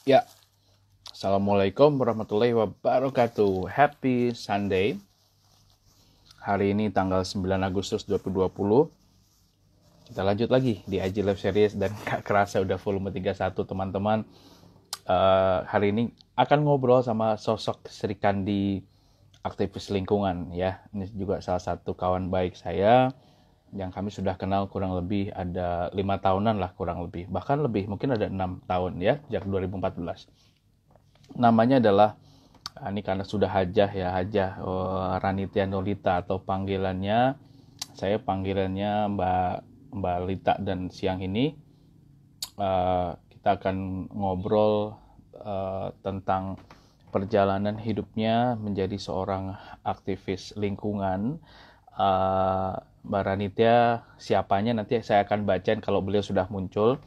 Ya, Assalamualaikum warahmatullahi wabarakatuh. Happy Sunday. Hari ini tanggal 9 Agustus 2020. Kita lanjut lagi di IG Live Series dan gak kerasa udah volume 31 teman-teman. Hari ini akan ngobrol sama sosok Sri Kandi, aktivis lingkungan ya. Ini juga salah satu kawan baik saya yang kami sudah kenal kurang lebih ada 5 tahunan lah kurang lebih. Bahkan lebih, mungkin ada 6 tahun ya, sejak 2014. Namanya adalah ini karena sudah Hajah ya, Hajah Ranitya Nolita atau panggilannya, saya panggilannya Mbak Lita. Dan siang ini kita akan ngobrol tentang perjalanan hidupnya menjadi seorang aktivis lingkungan. Mbak Ranitya siapanya nanti saya akan bacain kalau beliau sudah muncul.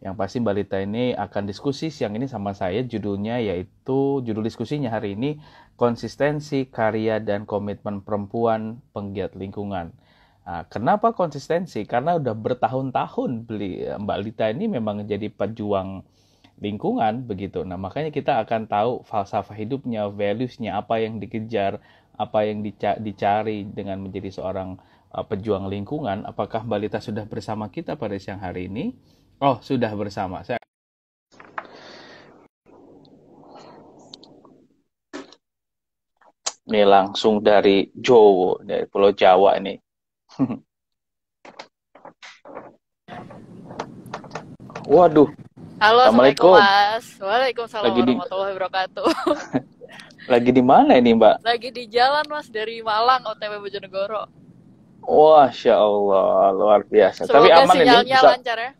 Yang pasti Mbak Lita ini akan diskusi siang ini sama saya, judulnya yaitu, judul diskusinya hari ini, konsistensi karya dan komitmen perempuan penggiat lingkungan. Nah, kenapa konsistensi? Karena udah bertahun-tahun Mbak Lita ini memang jadi pejuang lingkungan begitu. Nah, makanya kita akan tahu falsafah hidupnya, values-nya, apa yang dikejar, apa yang dicari dengan menjadi seorang pejuang lingkungan. Apakah Mbak Lita sudah bersama kita pada siang hari ini? Oh, sudah bersama. Ini langsung dari Jowo, dari Pulau Jawa ini. Waduh, Halo, Assalamualaikum Assalamualaikum. Mas. Waalaikumsalam Lagi di warahmatullahi wabarakatuh. lagi di mana ini, Mbak? Lagi di jalan Mas dari Malang OTW Bojonegoro. Wah, Masya Allah, luar biasa. Tapi Semoga aman ini, sinyalnya bisa lancar ya.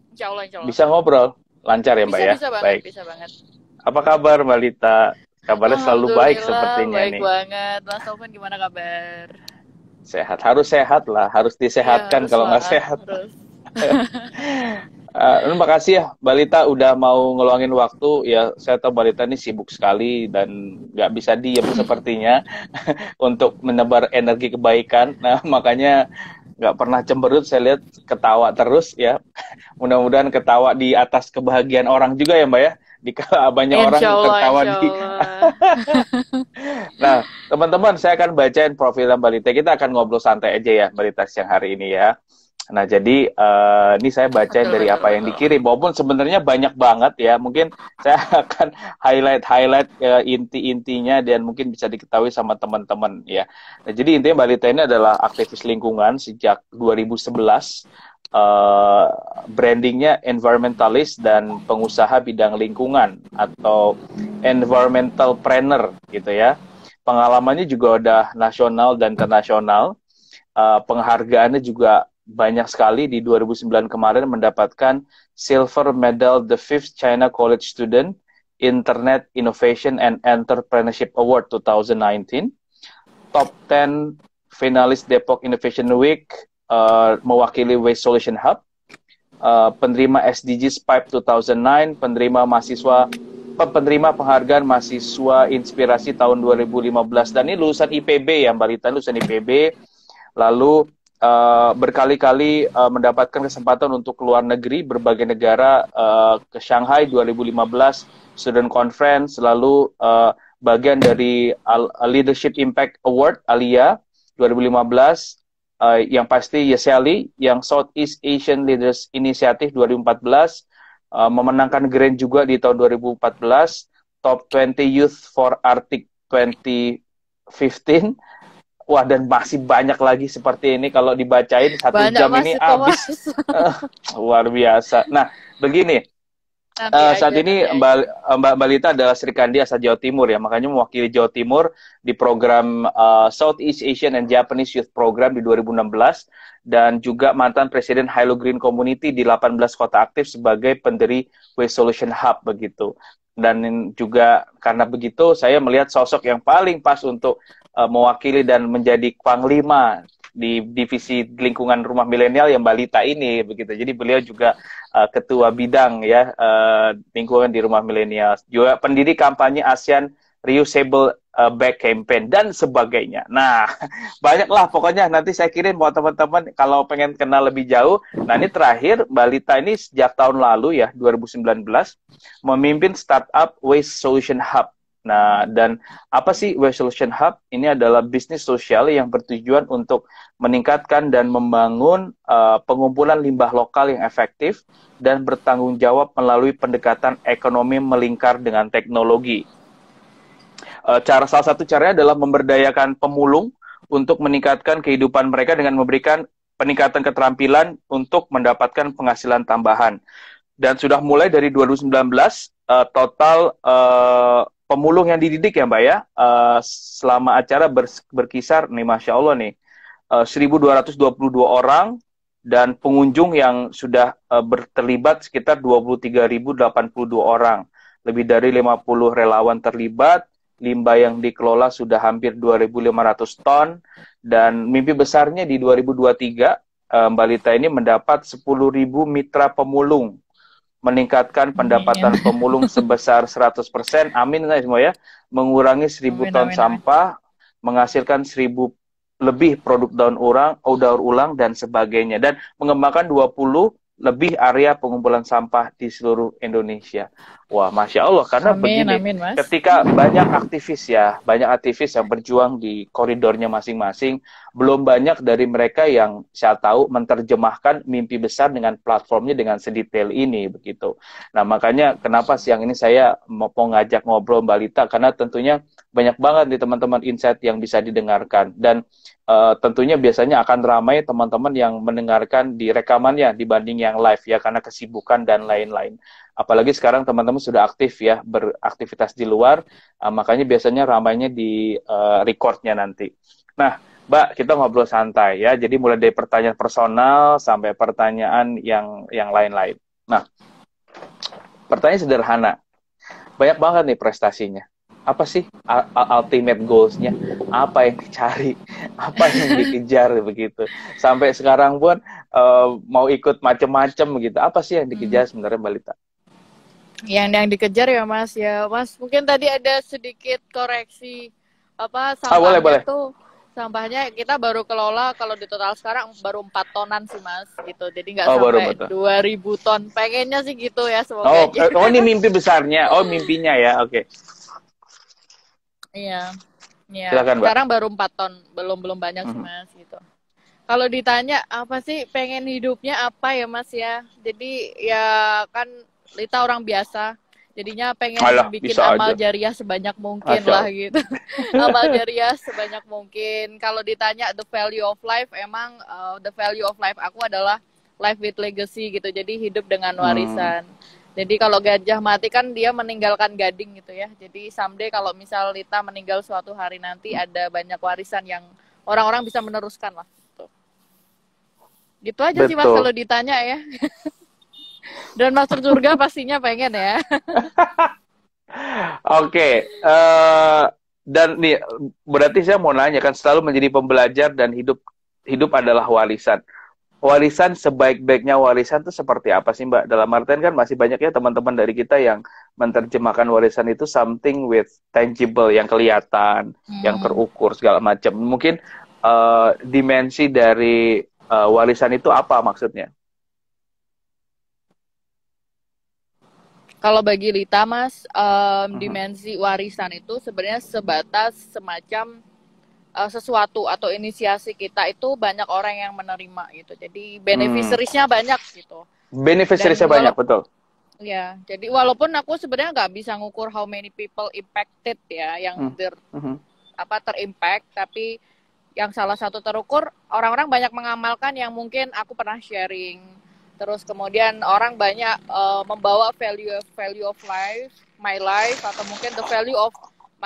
Insya Allah, insya Allah. bisa ngobrol. Lancar ya, Mbak Bisa, ya? bisa banget, Baik. bisa banget. Apa kabar, Mbak Lita? Kabarnya selalu baik Alhamdulillah, sepertinya baik ini. banget. Mas Taufan gimana kabar? Sehat, harus sehat lah. Harus Ya, disehatkan kalau nggak haruslah, sehat. harus. Terima kasih ya, Mbak Lita udah mau ngeluangin waktu. Ya, saya tahu Mbak Lita ini sibuk sekali dan nggak bisa diem sepertinya untuk menebar energi kebaikan. Nah, makanya nggak pernah cemberut. Saya lihat ketawa terus ya. Mudah-mudahan ketawa di atas kebahagiaan orang juga ya, Mbak ya. Di banyak orang Insya Allah, tertawa insya di. Allah. Nah, teman-teman, saya akan bacain profil Mbak Lita. Kita akan ngobrol santai aja ya, Mbak Lita, siang hari ini ya. Nah, jadi ini saya bacain Betul, dari betul, apa yang betul. dikirim. Walaupun sebenarnya banyak banget ya. Mungkin saya akan highlight inti-intinya dan mungkin bisa diketahui sama teman-teman ya. Nah, jadi intinya Mbak Lita ini adalah aktivis lingkungan sejak 2011. Brandingnya environmentalist dan pengusaha bidang lingkungan atau environmental planner gitu ya. Pengalamannya juga udah nasional dan internasional. Penghargaannya juga banyak sekali. Di 2009 kemarin mendapatkan Silver Medal the Fifth China College Student Internet Innovation and Entrepreneurship Award 2019, Top 10 finalis Depok Innovation Week, mewakili Waste Solution Hub, penerima SDGs Pipe 2009, penerima penghargaan mahasiswa inspirasi tahun 2015. Dan ini lulusan IPB ya, Mbak Lita, lulusan IPB. Lalu berkali-kali mendapatkan kesempatan untuk keluar negeri, berbagai negara, ke Shanghai 2015 Student Conference, lalu bagian dari Leadership Impact Award ALIA 2015, yang pasti YESEALI yang Southeast Asian Leaders Initiative 2014, memenangkan Grand juga di tahun 2014, Top 20 Youth for Arctic 2015. Wah, dan masih banyak lagi seperti ini. Kalau dibacain 1 jam Banyak Mas ini itu habis. Mas. Luar biasa. Nah, begini. Nanti Saat aja, ini nanti aja. Mbak Lita adalah Sri Kandi asal Jawa Timur ya. Makanya mewakili Jawa Timur di program Southeast Asian and Japanese Youth Program di 2016. Dan juga mantan Presiden Hilo Green Community di 18 kota aktif sebagai pendiri Waste Solution Hub begitu. Dan juga karena begitu, saya melihat sosok yang paling pas untuk mewakili dan menjadi panglima di divisi lingkungan rumah milenial yang Mbak Lita ini begitu. Jadi beliau juga ketua bidang ya lingkungan di rumah milenial. Juga pendiri kampanye ASEAN Reusable back campaign dan sebagainya. Nah, banyaklah pokoknya nanti saya kirim buat teman-teman kalau pengen kenal lebih jauh. Nah, ini terakhir Mbak Lita ini sejak tahun lalu ya 2019 memimpin startup Waste Solution Hub. Nah, dan apa sih Waste Solution Hub? Ini adalah bisnis sosial yang bertujuan untuk meningkatkan dan membangun pengumpulan limbah lokal yang efektif dan bertanggung jawab melalui pendekatan ekonomi melingkar dengan teknologi. Salah satu caranya adalah memberdayakan pemulung untuk meningkatkan kehidupan mereka dengan memberikan peningkatan keterampilan untuk mendapatkan penghasilan tambahan. Dan sudah mulai dari 2019, total pemulung yang dididik ya Mbak ya, selama acara berkisar nih Masya Allah nih, 1.222 orang, dan pengunjung yang sudah terlibat sekitar 23.082 orang. Lebih dari 50 relawan terlibat, limbah yang dikelola sudah hampir 2.500 ton, dan mimpi besarnya di 2023, Mbak Lita ini mendapat 10.000 mitra pemulung, meningkatkan pendapatan pemulung sebesar 100%, amin semua ya, mengurangi 1.000 ton sampah, menghasilkan 1.000 lebih produk daur ulang dan sebagainya, dan mengembangkan 20 lebih area pengumpulan sampah di seluruh Indonesia. Wah, Masya Allah, karena begini, ketika banyak aktivis yang berjuang di koridornya masing-masing, belum banyak dari mereka yang saya tahu menerjemahkan mimpi besar dengan platformnya dengan sedetail ini, begitu. Nah, makanya kenapa siang ini saya mau ngajak ngobrol Mbak Lita, karena tentunya banyak banget nih teman-teman insight yang bisa didengarkan, dan tentunya biasanya akan ramai teman-teman yang mendengarkan di rekamannya dibanding yang live ya, karena kesibukan dan lain-lain. Apalagi sekarang teman-teman sudah aktif ya, beraktivitas di luar, makanya biasanya ramainya di recordnya nanti. Nah, Mbak, kita ngobrol santai ya, jadi mulai dari pertanyaan personal sampai pertanyaan yang lain-lain. Nah, pertanyaan sederhana, banyak banget nih prestasinya. Apa sih ultimate goals-nya? Apa yang dicari? Apa yang dikejar begitu? Sampai sekarang pun mau ikut macam-macam begitu. Apa sih yang dikejar sebenarnya Mbak Lita? Yang dikejar ya Mas, mungkin tadi ada sedikit koreksi sampahnya boleh. tuh. Sampahnya kita baru kelola kalau di total sekarang baru 4 tonan sih Mas gitu. Jadi nggak sampai 2.000 ton. Pengennya sih gitu ya, semoga aja. Oh, ini mimpi besarnya. Oh, mimpinya ya. Oke. Iya. Silakan, sekarang baru 4 ton, belum banyak sih Mas gitu. Kalau ditanya apa sih pengen hidupnya apa ya Mas ya? Jadi ya kan Lita orang biasa, jadinya pengen bikin amal jariah sebanyak mungkin lah gitu. Amal jariah sebanyak mungkin. Kalau ditanya the value of life, emang the value of life aku adalah life with legacy gitu. Jadi hidup dengan warisan. Jadi kalau gajah mati kan dia meninggalkan gading gitu ya. Jadi someday kalau misal Lita meninggal suatu hari nanti, ada banyak warisan yang orang-orang bisa meneruskan lah. Gitu aja sih Mas kalau ditanya ya. Dan masuk surga pastinya pengen ya. Oke. Dan nih berarti saya mau nanya, kan selalu menjadi pembelajar dan hidup adalah warisan. Warisan sebaik-baiknya warisan itu seperti apa sih Mbak? Dalam artian kan masih banyak ya teman-teman dari kita yang menerjemahkan warisan itu something with tangible, yang kelihatan, yang terukur segala macam. Mungkin dimensi dari warisan itu apa maksudnya? Kalau bagi Lita Mas, dimensi warisan itu sebenarnya sebatas semacam sesuatu atau inisiasi kita itu banyak orang yang menerima gitu. Jadi beneficiaries-nya banyak gitu. Beneficiaries-nya banyak, betul. Ya, jadi walaupun aku sebenarnya nggak bisa ngukur how many people impacted ya, yang terimpact, tapi yang salah satu terukur, orang-orang banyak mengamalkan yang mungkin aku pernah sharing. Terus kemudian orang banyak membawa value of life, my life, atau mungkin the value of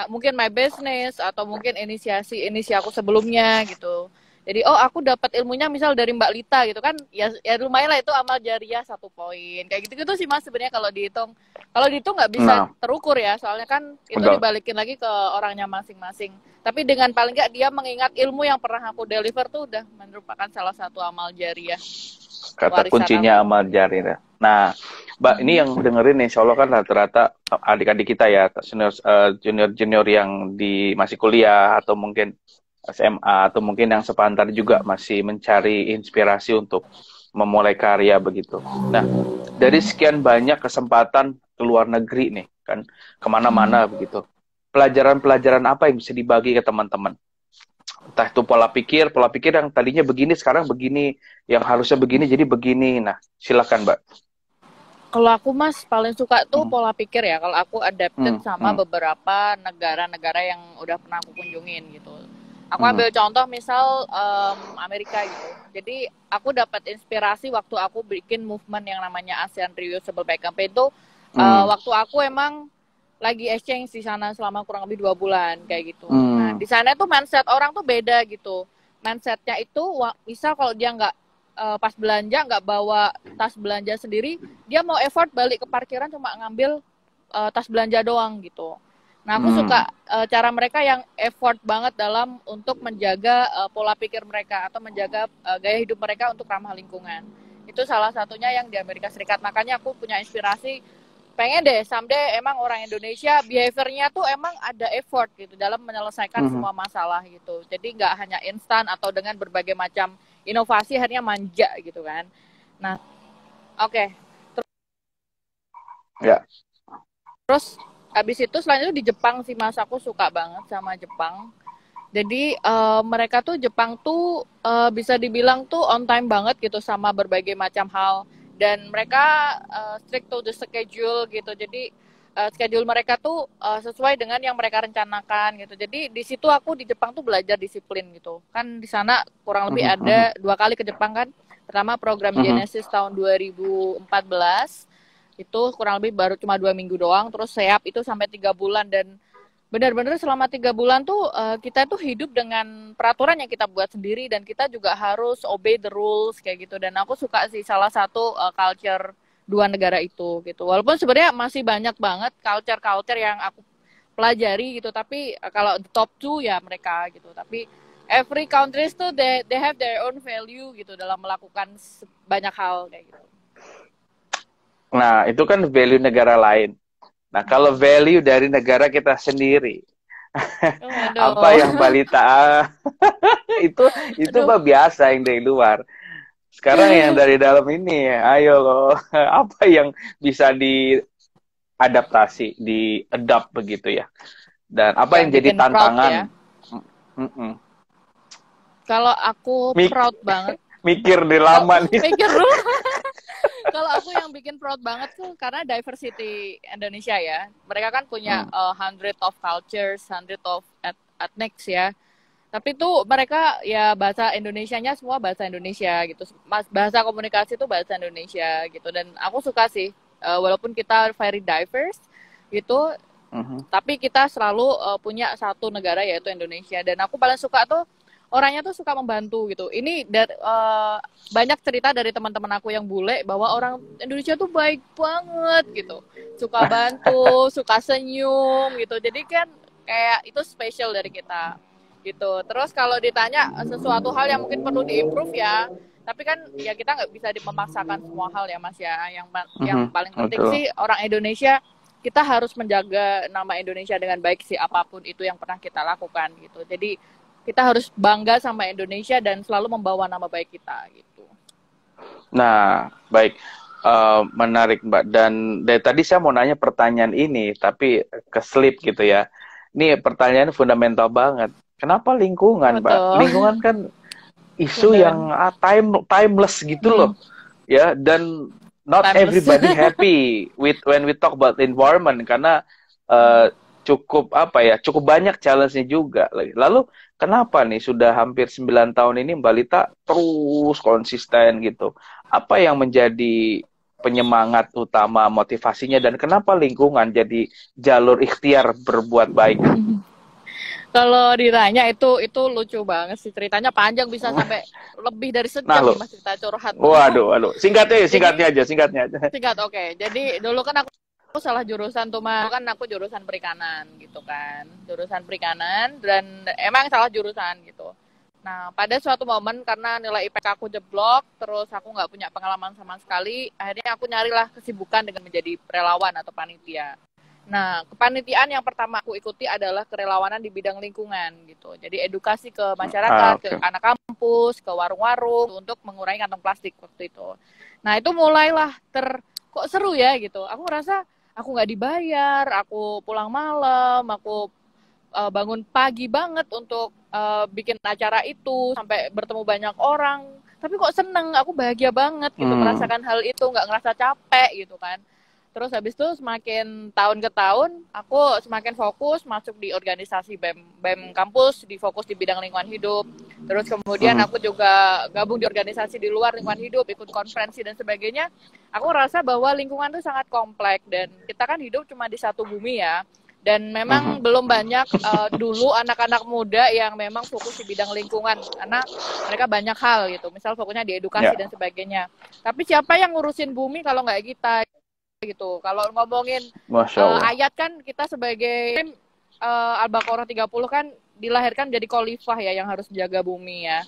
mungkin my business, atau mungkin inisiasi aku sebelumnya gitu. Jadi aku dapat ilmunya misal dari Mbak Lita gitu kan, ya lumayan lah, itu amal jariah 1 poin. Kayak gitu sih Mas sebenarnya kalau dihitung. Kalau dihitung nggak bisa terukur ya, soalnya kan itu dibalikin lagi ke orangnya masing-masing. Tapi dengan paling nggak dia mengingat ilmu yang pernah aku deliver tuh udah merupakan salah satu amal jariah. Kata kuncinya amal jariah. Nah, Mbak, ini yang dengerin nih, insya Allah kan rata-rata adik-adik kita ya, junior-junior yang masih kuliah, atau mungkin SMA, atau mungkin yang sepantar juga masih mencari inspirasi untuk memulai karya begitu. Nah, dari sekian banyak kesempatan ke luar negeri nih, kan kemana-mana begitu. Pelajaran-pelajaran apa yang bisa dibagi ke teman-teman? Entah itu pola pikir yang tadinya begini, sekarang begini, yang harusnya begini jadi begini. Nah, silakan Mbak. Kalau aku Mas paling suka tuh pola pikir ya. Kalau aku adapted sama beberapa negara-negara yang udah pernah aku kunjungin gitu. Aku ambil contoh misal Amerika gitu. Jadi aku dapat inspirasi waktu aku bikin movement yang namanya ASEAN Reusable Bag Campaign itu waktu aku emang lagi exchange di sana selama kurang lebih 2 bulan kayak gitu. Nah di sana tuh mindset orang tuh beda gitu. Mindsetnya itu misal kalau dia nggak pas belanja nggak bawa tas belanja sendiri, dia mau effort balik ke parkiran cuma ngambil tas belanja doang gitu. Nah aku suka cara mereka yang effort banget dalam untuk menjaga pola pikir mereka atau menjaga gaya hidup mereka untuk ramah lingkungan. Itu salah satunya yang di Amerika Serikat. Makanya aku punya inspirasi, pengen deh someday emang orang Indonesia behaviornya tuh emang ada effort gitu dalam menyelesaikan semua masalah gitu. Jadi nggak hanya instan atau dengan berbagai macam inovasi akhirnya manja gitu kan. Nah, oke. Terus abis itu selain itu di Jepang sih Mas, aku suka banget sama Jepang. Jadi mereka tuh Jepang tuh bisa dibilang tuh on time banget gitu sama berbagai macam hal. Dan mereka strict to the schedule gitu. Jadi schedule mereka tuh sesuai dengan yang mereka rencanakan gitu. Jadi di situ aku di Jepang tuh belajar disiplin gitu. Kan di sana kurang lebih ada 2 kali ke Jepang kan. Pertama program Genesis tahun 2014. Itu kurang lebih baru cuma 2 minggu doang. Terus SEAP itu sampai 3 bulan. Dan benar-benar selama 3 bulan tuh kita tuh hidup dengan peraturan yang kita buat sendiri. Dan kita juga harus obey the rules kayak gitu. Dan aku suka sih salah satu culture 2 negara itu gitu. Walaupun sebenarnya masih banyak banget culture yang aku pelajari gitu. Tapi kalau the top 2 ya mereka gitu. Tapi every countries tuh they have their own value gitu dalam melakukan banyak hal kayak gitu. Nah, itu kan value negara lain. Nah, kalau value dari negara kita sendiri, apa yang balita itu mah biasa yang dari luar. Sekarang yang dari dalam ini, ayo loh, apa yang bisa diadaptasi, di-adapt begitu ya. Dan apa yang jadi tantangan? Ya. Kalau aku proud banget. Mikir di lama nih. Mikir dulu. Kalau aku yang bikin proud banget tuh karena diversity Indonesia ya. Mereka kan punya 100 of cultures, 100 of ethnics ya. Tapi tuh mereka ya bahasa Indonesianya semua bahasa Indonesia gitu. Bahasa komunikasi tuh bahasa Indonesia gitu. Dan aku suka sih, walaupun kita very diverse gitu, tapi kita selalu punya satu negara yaitu Indonesia. Dan aku paling suka tuh orangnya tuh suka membantu gitu. Ini banyak cerita dari teman-teman aku yang bule bahwa orang Indonesia tuh baik banget gitu. Suka bantu, suka senyum gitu. Jadi kan kayak itu spesial dari kita gitu. Terus kalau ditanya sesuatu hal yang mungkin perlu diimprove ya, tapi kan ya kita nggak bisa memaksakan semua hal ya Mas ya. Yang paling penting sih orang Indonesia, kita harus menjaga nama Indonesia dengan baik sih apapun itu yang pernah kita lakukan gitu. Jadi kita harus bangga sama Indonesia dan selalu membawa nama baik kita gitu. Nah, baik. Menarik Mbak. Dan dari tadi saya mau nanya pertanyaan ini, tapi keselip gitu ya. Ini pertanyaan fundamental banget. Kenapa lingkungan, Mbak? Lingkungan kan isu yang timeless gitu loh. Ya, dan not everybody happy when we talk about environment karena cukup banyak challenge-nya juga. Lalu kenapa nih sudah hampir 9 tahun ini Mbak Lita terus konsisten gitu? Apa yang menjadi penyemangat utama, motivasinya, dan kenapa lingkungan jadi jalur ikhtiar berbuat baik? Kalau ditanya itu lucu banget sih, ceritanya panjang, bisa sampai lebih dari sejam nih Mas cerita curhat. Waduh. Singkatnya aja. Singkat, oke. Jadi dulu kan aku salah jurusan tuh Mas. Kan aku jurusan perikanan gitu kan. Jurusan perikanan dan emang salah jurusan gitu. Nah, pada suatu momen karena nilai IPK aku jeblok, terus aku nggak punya pengalaman sama sekali, akhirnya aku nyarilah kesibukan dengan menjadi relawan atau panitia. Nah, kepanitiaan yang pertama aku ikuti adalah kerelawanan di bidang lingkungan gitu. Jadi edukasi ke masyarakat, ke Oke. anak kampus, ke warung-warung untuk mengurangi kantong plastik waktu itu. Nah, itu mulailah kok seru ya gitu. Aku ngerasa aku nggak dibayar, aku pulang malam, aku bangun pagi banget untuk bikin acara itu sampai bertemu banyak orang, tapi kok seneng, aku bahagia banget gitu merasakan hal itu, nggak ngerasa capek gitu kan. Terus habis itu semakin tahun ke tahun aku semakin fokus masuk di organisasi BEM kampus, di fokus di bidang lingkungan hidup. Terus kemudian aku juga gabung di organisasi di luar lingkungan hidup, ikut konferensi dan sebagainya. Aku rasa bahwa lingkungan itu sangat kompleks dan kita kan hidup cuma di satu bumi ya. Dan memang belum banyak dulu anak-anak muda yang memang fokus di bidang lingkungan karena mereka banyak hal gitu, misal fokusnya di edukasi dan sebagainya. Tapi siapa yang ngurusin bumi kalau nggak kita gitu. Kalau ngomongin ayat kan kita sebagai Al-Baqarah 30 kan dilahirkan jadi khalifah ya yang harus jaga bumi ya.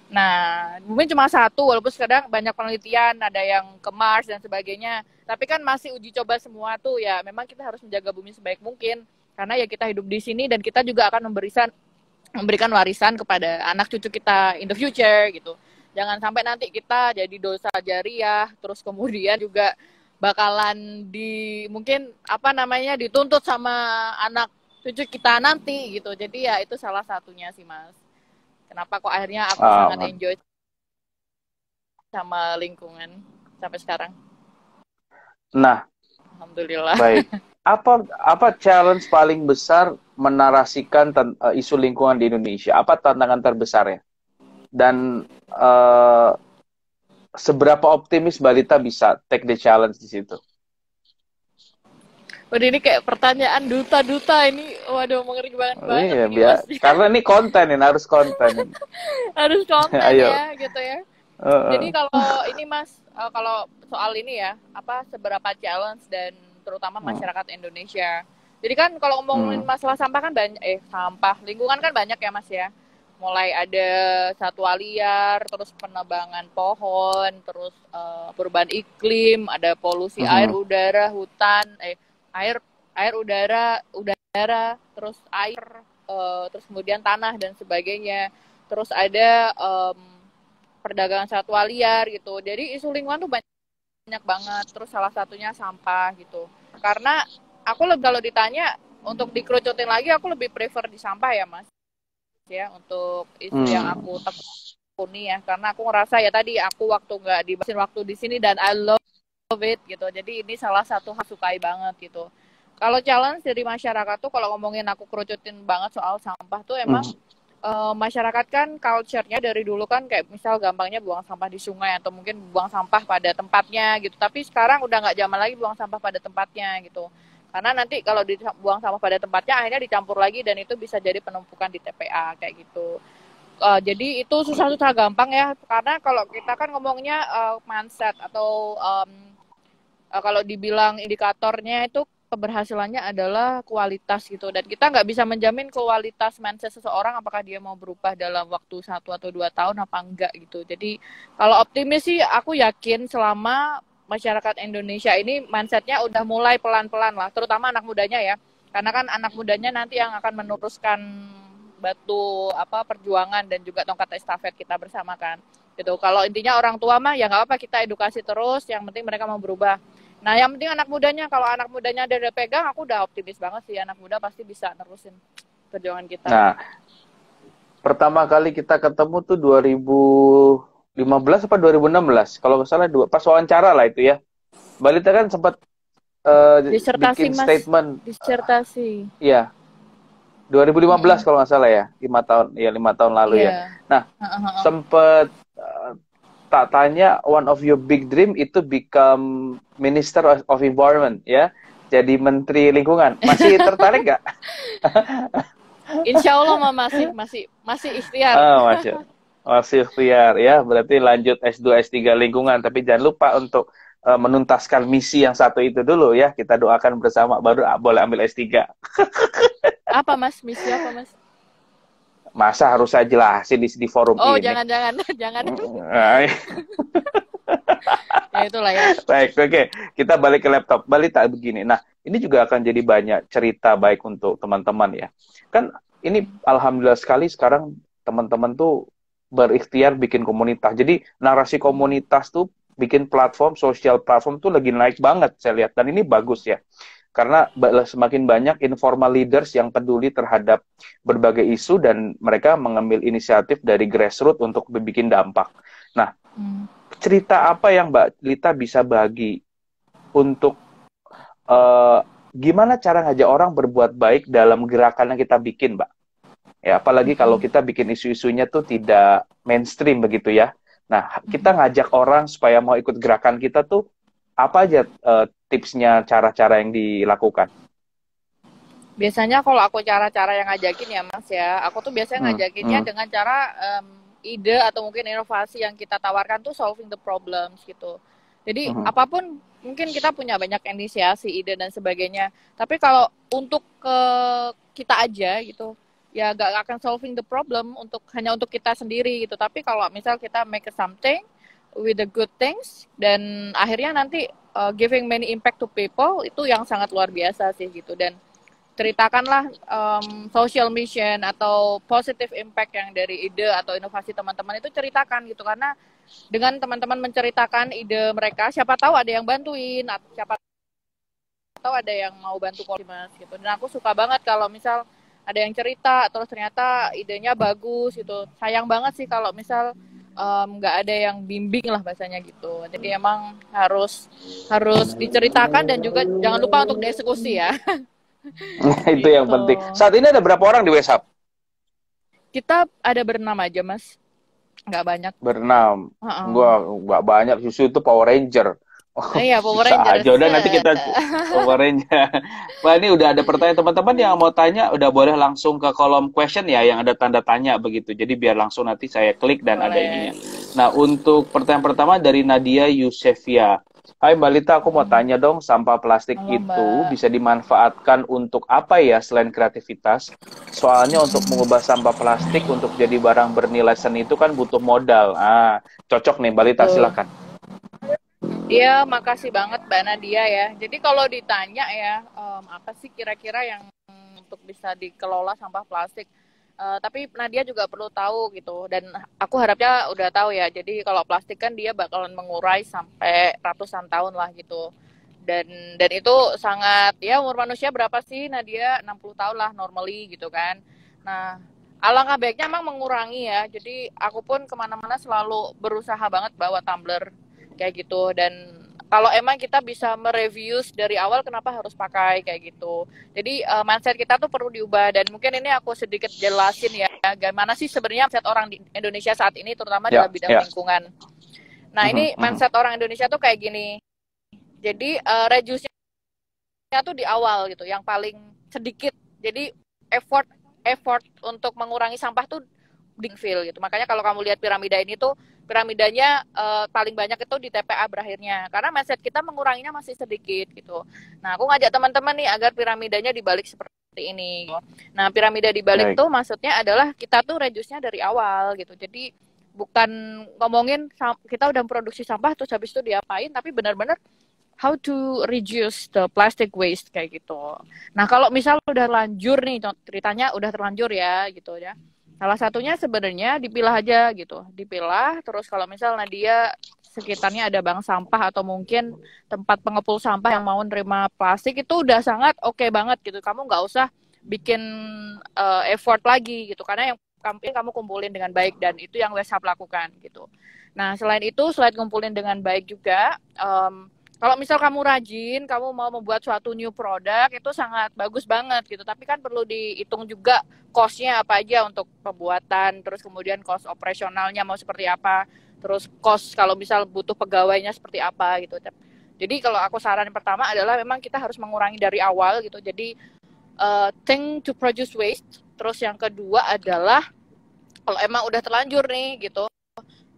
Nah, bumi cuma satu, walaupun sekarang banyak penelitian, ada yang ke Mars dan sebagainya. Tapi kan masih uji coba semua tuh ya. Memang kita harus menjaga bumi sebaik mungkin. Karena ya kita hidup di sini dan kita juga akan memberikan warisan kepada anak cucu kita in the future gitu. Jangan sampai nanti kita jadi dosa jariah, terus kemudian juga bakalan mungkin dituntut sama anak cucu kita nanti gitu. Jadi ya itu salah satunya sih Mas. Kenapa kok akhirnya aku sangat enjoy sama lingkungan sampai sekarang. Nah, alhamdulillah. Baik. Apa challenge paling besar menarasikan isu lingkungan di Indonesia? Apa tantangan terbesarnya? Dan seberapa optimis Balita bisa take the challenge di situ? Waduh, ini kayak pertanyaan duta-duta ini. Waduh, mengeri banget Iya, ini Mas. karena ini konten ini, harus konten. Harus konten Ayo. ya, gitu ya. Jadi kalau ini Mas, kalau soal ini ya, seberapa challenge dan terutama masyarakat Indonesia. Jadi kan kalau ngomongin masalah sampah kan banyak, lingkungan kan banyak ya Mas ya. Mulai ada satwa liar, terus penebangan pohon, terus perubahan iklim, ada polusi air, udara, hutan, air, udara, terus air, terus kemudian tanah dan sebagainya. Terus ada perdagangan satwa liar gitu. Jadi isu lingkungan tuh banyak banget. Terus salah satunya sampah gitu. Karena aku kalau ditanya untuk dikerucutin lagi, aku lebih prefer di sampah ya Mas. Ya untuk isu yang aku tekuni ya. Karena aku ngerasa ya tadi aku nggak dibahasin waktu di sini dan I love it gitu. Jadi ini salah satu hal sukai banget gitu. Kalau challenge dari masyarakat tuh kalau ngomongin aku kerucutin banget soal sampah tuh emang masyarakat kan culture-nya dari dulu kan kayak misal gampangnya buang sampah di sungai atau mungkin buang sampah pada tempatnya gitu. Tapi sekarang udah nggak zaman lagi buang sampah pada tempatnya gitu. Karena nanti kalau dibuang sampah pada tempatnya akhirnya dicampur lagi dan itu bisa jadi penumpukan di TPA kayak gitu. Jadi itu susah-susah gampang ya. Karena kalau kita kan ngomongnya mindset atau kalau dibilang indikatornya itu keberhasilannya adalah kualitas gitu, dan kita nggak bisa menjamin kualitas mindset seseorang apakah dia mau berubah dalam waktu 1 atau 2 tahun apa enggak gitu. Jadi kalau optimis sih aku yakin selama masyarakat Indonesia ini mindsetnya udah mulai pelan-pelan lah, terutama anak mudanya ya, karena kan anak mudanya nanti yang akan meneruskan batu perjuangan dan juga tongkat estafet kita bersama kan gitu. Kalau intinya orang tua mah ya nggak apa, kita edukasi terus, yang penting mereka mau berubah. Nah, yang penting anak mudanya, kalau anak mudanya udah pegang, aku udah optimis banget sih, anak muda pasti bisa nerusin perjuangan kita. Nah, pertama kali kita ketemu tuh 2015 apa 2016, kalau nggak salah pas wawancara lah itu ya. Balita kan sempat bikin Mas. statement. Disertasi. Iya. 2015 kalau nggak salah ya, 5 tahun lalu ya. Nah, sempat tak tanya, one of your big dream itu become Minister of Environment ya, jadi Menteri Lingkungan. Masih tertarik nggak? Insya Allah masih ikhtiar. Masih ikhtiar ya, berarti lanjut S2 S3 lingkungan, tapi jangan lupa untuk menuntaskan misi yang satu itu dulu ya. Kita doakan bersama baru boleh ambil S3. Apa Mas? Misi apa Mas? Masa harus saya jelasin di forum Oh, ini? jangan, jangan. Ay. Ya itulah ya. Baik, oke. Kita balik ke laptop. Balita begini. Nah, ini juga akan jadi banyak cerita baik untuk teman-teman ya. Kan ini alhamdulillah sekali sekarang teman-teman tuh berikhtiar bikin komunitas. Jadi narasi komunitas tuh bikin platform, sosial platform tuh lagi naik banget saya lihat. Dan ini bagus ya. Karena semakin banyak informal leaders yang peduli terhadap berbagai isu dan mereka mengambil inisiatif dari grassroots untuk bikin dampak. Nah, cerita apa yang Mbak Lita bisa bagi untuk gimana cara ngajak orang berbuat baik dalam gerakan yang kita bikin, Mbak? Ya, apalagi kalau kita bikin isu-isunya tuh tidak mainstream begitu ya. Nah, kita ngajak orang supaya mau ikut gerakan kita tuh apa aja tipsnya, cara-cara yang dilakukan? Biasanya kalau aku cara-cara yang ngajakin ya Mas ya, aku tuh biasanya ngajakinnya dengan cara ide atau mungkin inovasi yang kita tawarkan tuh solving the problems gitu. Jadi apapun mungkin kita punya banyak inisiasi, ide dan sebagainya. Tapi kalau untuk kita aja gitu, ya gak akan solving the problem hanya untuk kita sendiri gitu. Tapi kalau misal kita make something with the good things dan akhirnya nanti giving many impact to people, itu yang sangat luar biasa sih gitu. Dan ceritakanlah social mission atau positive impact yang dari ide atau inovasi teman-teman itu, ceritakan gitu. Karena dengan teman-teman menceritakan ide mereka, siapa tahu ada yang bantuin, siapa tahu ada yang mau bantu Mas gitu. Dan aku suka banget kalau misal ada yang cerita terus ternyata idenya bagus gitu. Sayang banget sih kalau misal nggak ada yang bimbing lah bahasanya gitu. Jadi emang harus diceritakan dan juga jangan lupa untuk dieksekusi ya. Itu yang penting. Saat ini ada berapa orang di WhatsApp? Kita ada berenam aja, Mas. Nggak banyak. Berenam. Gua nggak banyak. Susu itu Power Ranger. Iya, Power Ranger. Aja. Udah nanti kita Power Ranger. Wah, ini udah ada pertanyaan teman-teman yang mau tanya, udah boleh langsung ke kolom question ya, yang ada tanda tanya begitu. Jadi biar langsung nanti saya klik dan boleh. Ada ininya. Nah, untuk pertanyaan pertama dari Nadia Yusefia. Hai Mbak Lita, aku mau tanya dong, sampah plastik itu bisa dimanfaatkan untuk apa ya selain kreativitas? Soalnya untuk mengubah sampah plastik untuk jadi barang bernilai seni itu kan butuh modal. Cocok nih Mbak Lita, silakan. Iya, makasih banget Mbak Nadia ya. Jadi kalau ditanya ya, apa sih kira-kira yang untuk bisa dikelola sampah plastik? Tapi Nadia juga perlu tahu gitu, dan aku harapnya udah tahu ya. Jadi kalau plastik kan dia bakalan mengurai sampai ratusan tahun lah gitu. Dan itu sangat, ya umur manusia berapa sih Nadia? 60 tahun lah normally gitu kan. Nah, alangkah baiknya emang mengurangi ya. Jadi aku pun kemana-mana selalu berusaha banget bawa tumbler kayak gitu. Dan kalau emang kita bisa mereviewus dari awal kenapa harus pakai kayak gitu. Jadi mindset kita tuh perlu diubah, dan mungkin ini aku sedikit jelasin ya gimana sih sebenarnya mindset orang di Indonesia saat ini terutama dalam bidang lingkungan. Nah, ini mindset orang Indonesia tuh kayak gini. Jadi reduce-nya tuh di awal gitu, yang paling sedikit. Jadi effort untuk mengurangi sampah tuh big feel gitu. Makanya kalau kamu lihat piramida ini tuh piramidanya paling banyak itu di TPA berakhirnya, karena mindset kita menguranginya masih sedikit gitu. Nah, aku ngajak teman-teman nih agar piramidanya dibalik seperti ini. Nah, piramida dibalik tuh maksudnya adalah kita tuh reduce-nya dari awal gitu. Jadi bukan ngomongin kita udah produksi sampah terus habis itu diapain, tapi benar-benar how to reduce the plastic waste kayak gitu. Nah, kalau misal udah lanjur nih, ceritanya udah terlanjur ya gitu ya. Salah satunya sebenarnya dipilah aja gitu. Dipilah, terus kalau misalnya dia sekitarnya ada bank sampah atau mungkin tempat pengepul sampah yang mau nerima plastik, itu udah sangat oke banget gitu. Kamu nggak usah bikin effort lagi gitu. Karena yang kamu kumpulin dengan baik, dan itu yang WhatsApp lakukan gitu. Nah, selain itu, selain kumpulin dengan baik juga, kalau misal kamu rajin, kamu mau membuat suatu new product, itu sangat bagus banget gitu. Tapi kan perlu dihitung juga cost-nya apa aja untuk pembuatan, terus kemudian cost operasionalnya mau seperti apa, terus cost kalau misal butuh pegawainya seperti apa gitu. Jadi kalau aku saran pertama adalah memang kita harus mengurangi dari awal gitu. Jadi think to produce waste. Terus yang kedua adalah kalau emang udah terlanjur nih gitu,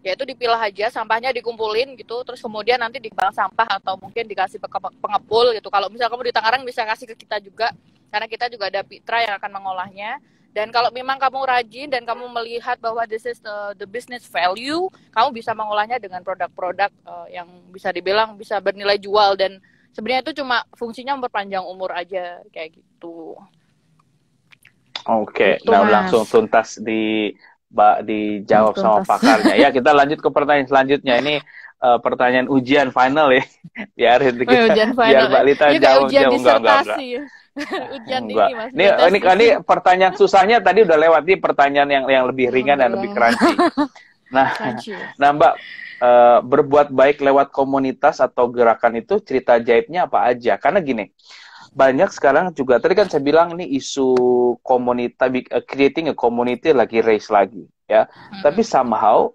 yaitu dipilah aja, sampahnya dikumpulin gitu, terus kemudian nanti di bank sampah atau mungkin dikasih pengepul gitu. Kalau misal kamu di Tangerang bisa kasih ke kita juga, karena kita juga ada Pitra yang akan mengolahnya. Dan kalau memang kamu rajin dan kamu melihat bahwa this is the business value, kamu bisa mengolahnya dengan produk-produk yang bisa dibilang bisa bernilai jual, dan sebenarnya itu cuma fungsinya memperpanjang umur aja kayak gitu. Oke, Gitu, nah Mas. langsung tuntas dijawab sama pakarnya. Ya, kita lanjut ke pertanyaan selanjutnya. Ini pertanyaan ujian final ya. Biarin kita, Ujian biar final Mbak Lita ya, kayak jawab. ujian Enggak. disertasi. Ujian Enggak. ini Mas, Ini pertanyaan susahnya tadi udah lewat, nih pertanyaan yang lebih ringan dan lebih crunchy. Nah, nah Mbak, berbuat baik lewat komunitas atau gerakan itu cerita ajaibnya apa aja? Karena gini, banyak sekarang juga, tadi kan saya bilang ini isu komunitas, creating a community lagi race lagi ya. Tapi somehow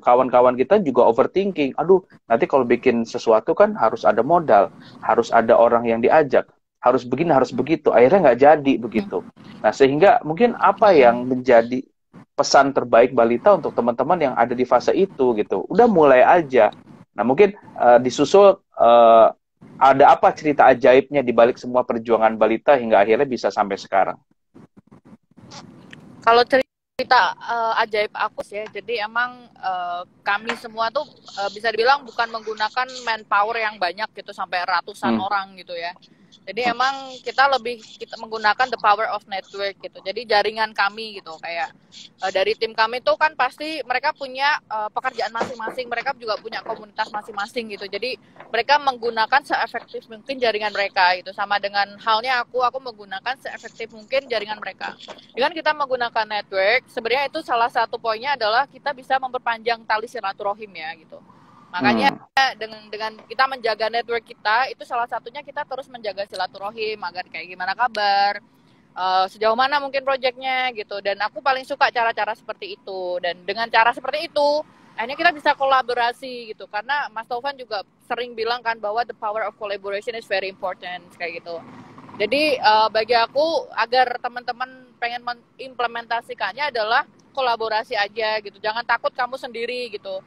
kawan-kawan kita juga overthinking. Aduh, nanti kalau bikin sesuatu kan harus ada modal, harus ada orang yang diajak, harus begini, harus begitu. Akhirnya nggak jadi begitu. Nah, sehingga mungkin apa yang menjadi pesan terbaik Balita untuk teman-teman yang ada di fase itu gitu. Udah mulai aja. Nah, mungkin disusul ada apa cerita ajaibnya di balik semua perjuangan Balita hingga akhirnya bisa sampai sekarang? Kalau cerita ajaib aku sih, jadi emang kami semua tuh bisa dibilang bukan menggunakan manpower yang banyak gitu sampai ratusan orang gitu ya. Jadi emang kita menggunakan the power of network gitu. Jadi jaringan kami gitu, kayak dari tim kami tuh kan pasti mereka punya pekerjaan masing-masing, mereka juga punya komunitas masing-masing gitu. Jadi mereka menggunakan seefektif mungkin jaringan mereka gitu. Sama dengan halnya aku menggunakan seefektif mungkin jaringan mereka. Dengan kita menggunakan network, sebenarnya itu salah satu poinnya adalah kita bisa memperpanjang tali silaturahim ya gitu. Makanya dengan kita menjaga network kita, itu salah satunya kita terus menjaga silaturahim agar kayak gimana kabar, sejauh mana mungkin proyeknya gitu. Dan aku paling suka cara-cara seperti itu. Dan dengan cara seperti itu, akhirnya kita bisa kolaborasi gitu. Karena Mas Taufan juga sering bilang kan bahwa the power of collaboration is very important kayak gitu. Jadi bagi aku, agar teman-teman pengen mengimplementasikannya adalah kolaborasi aja gitu. Jangan takut kamu sendiri gitu.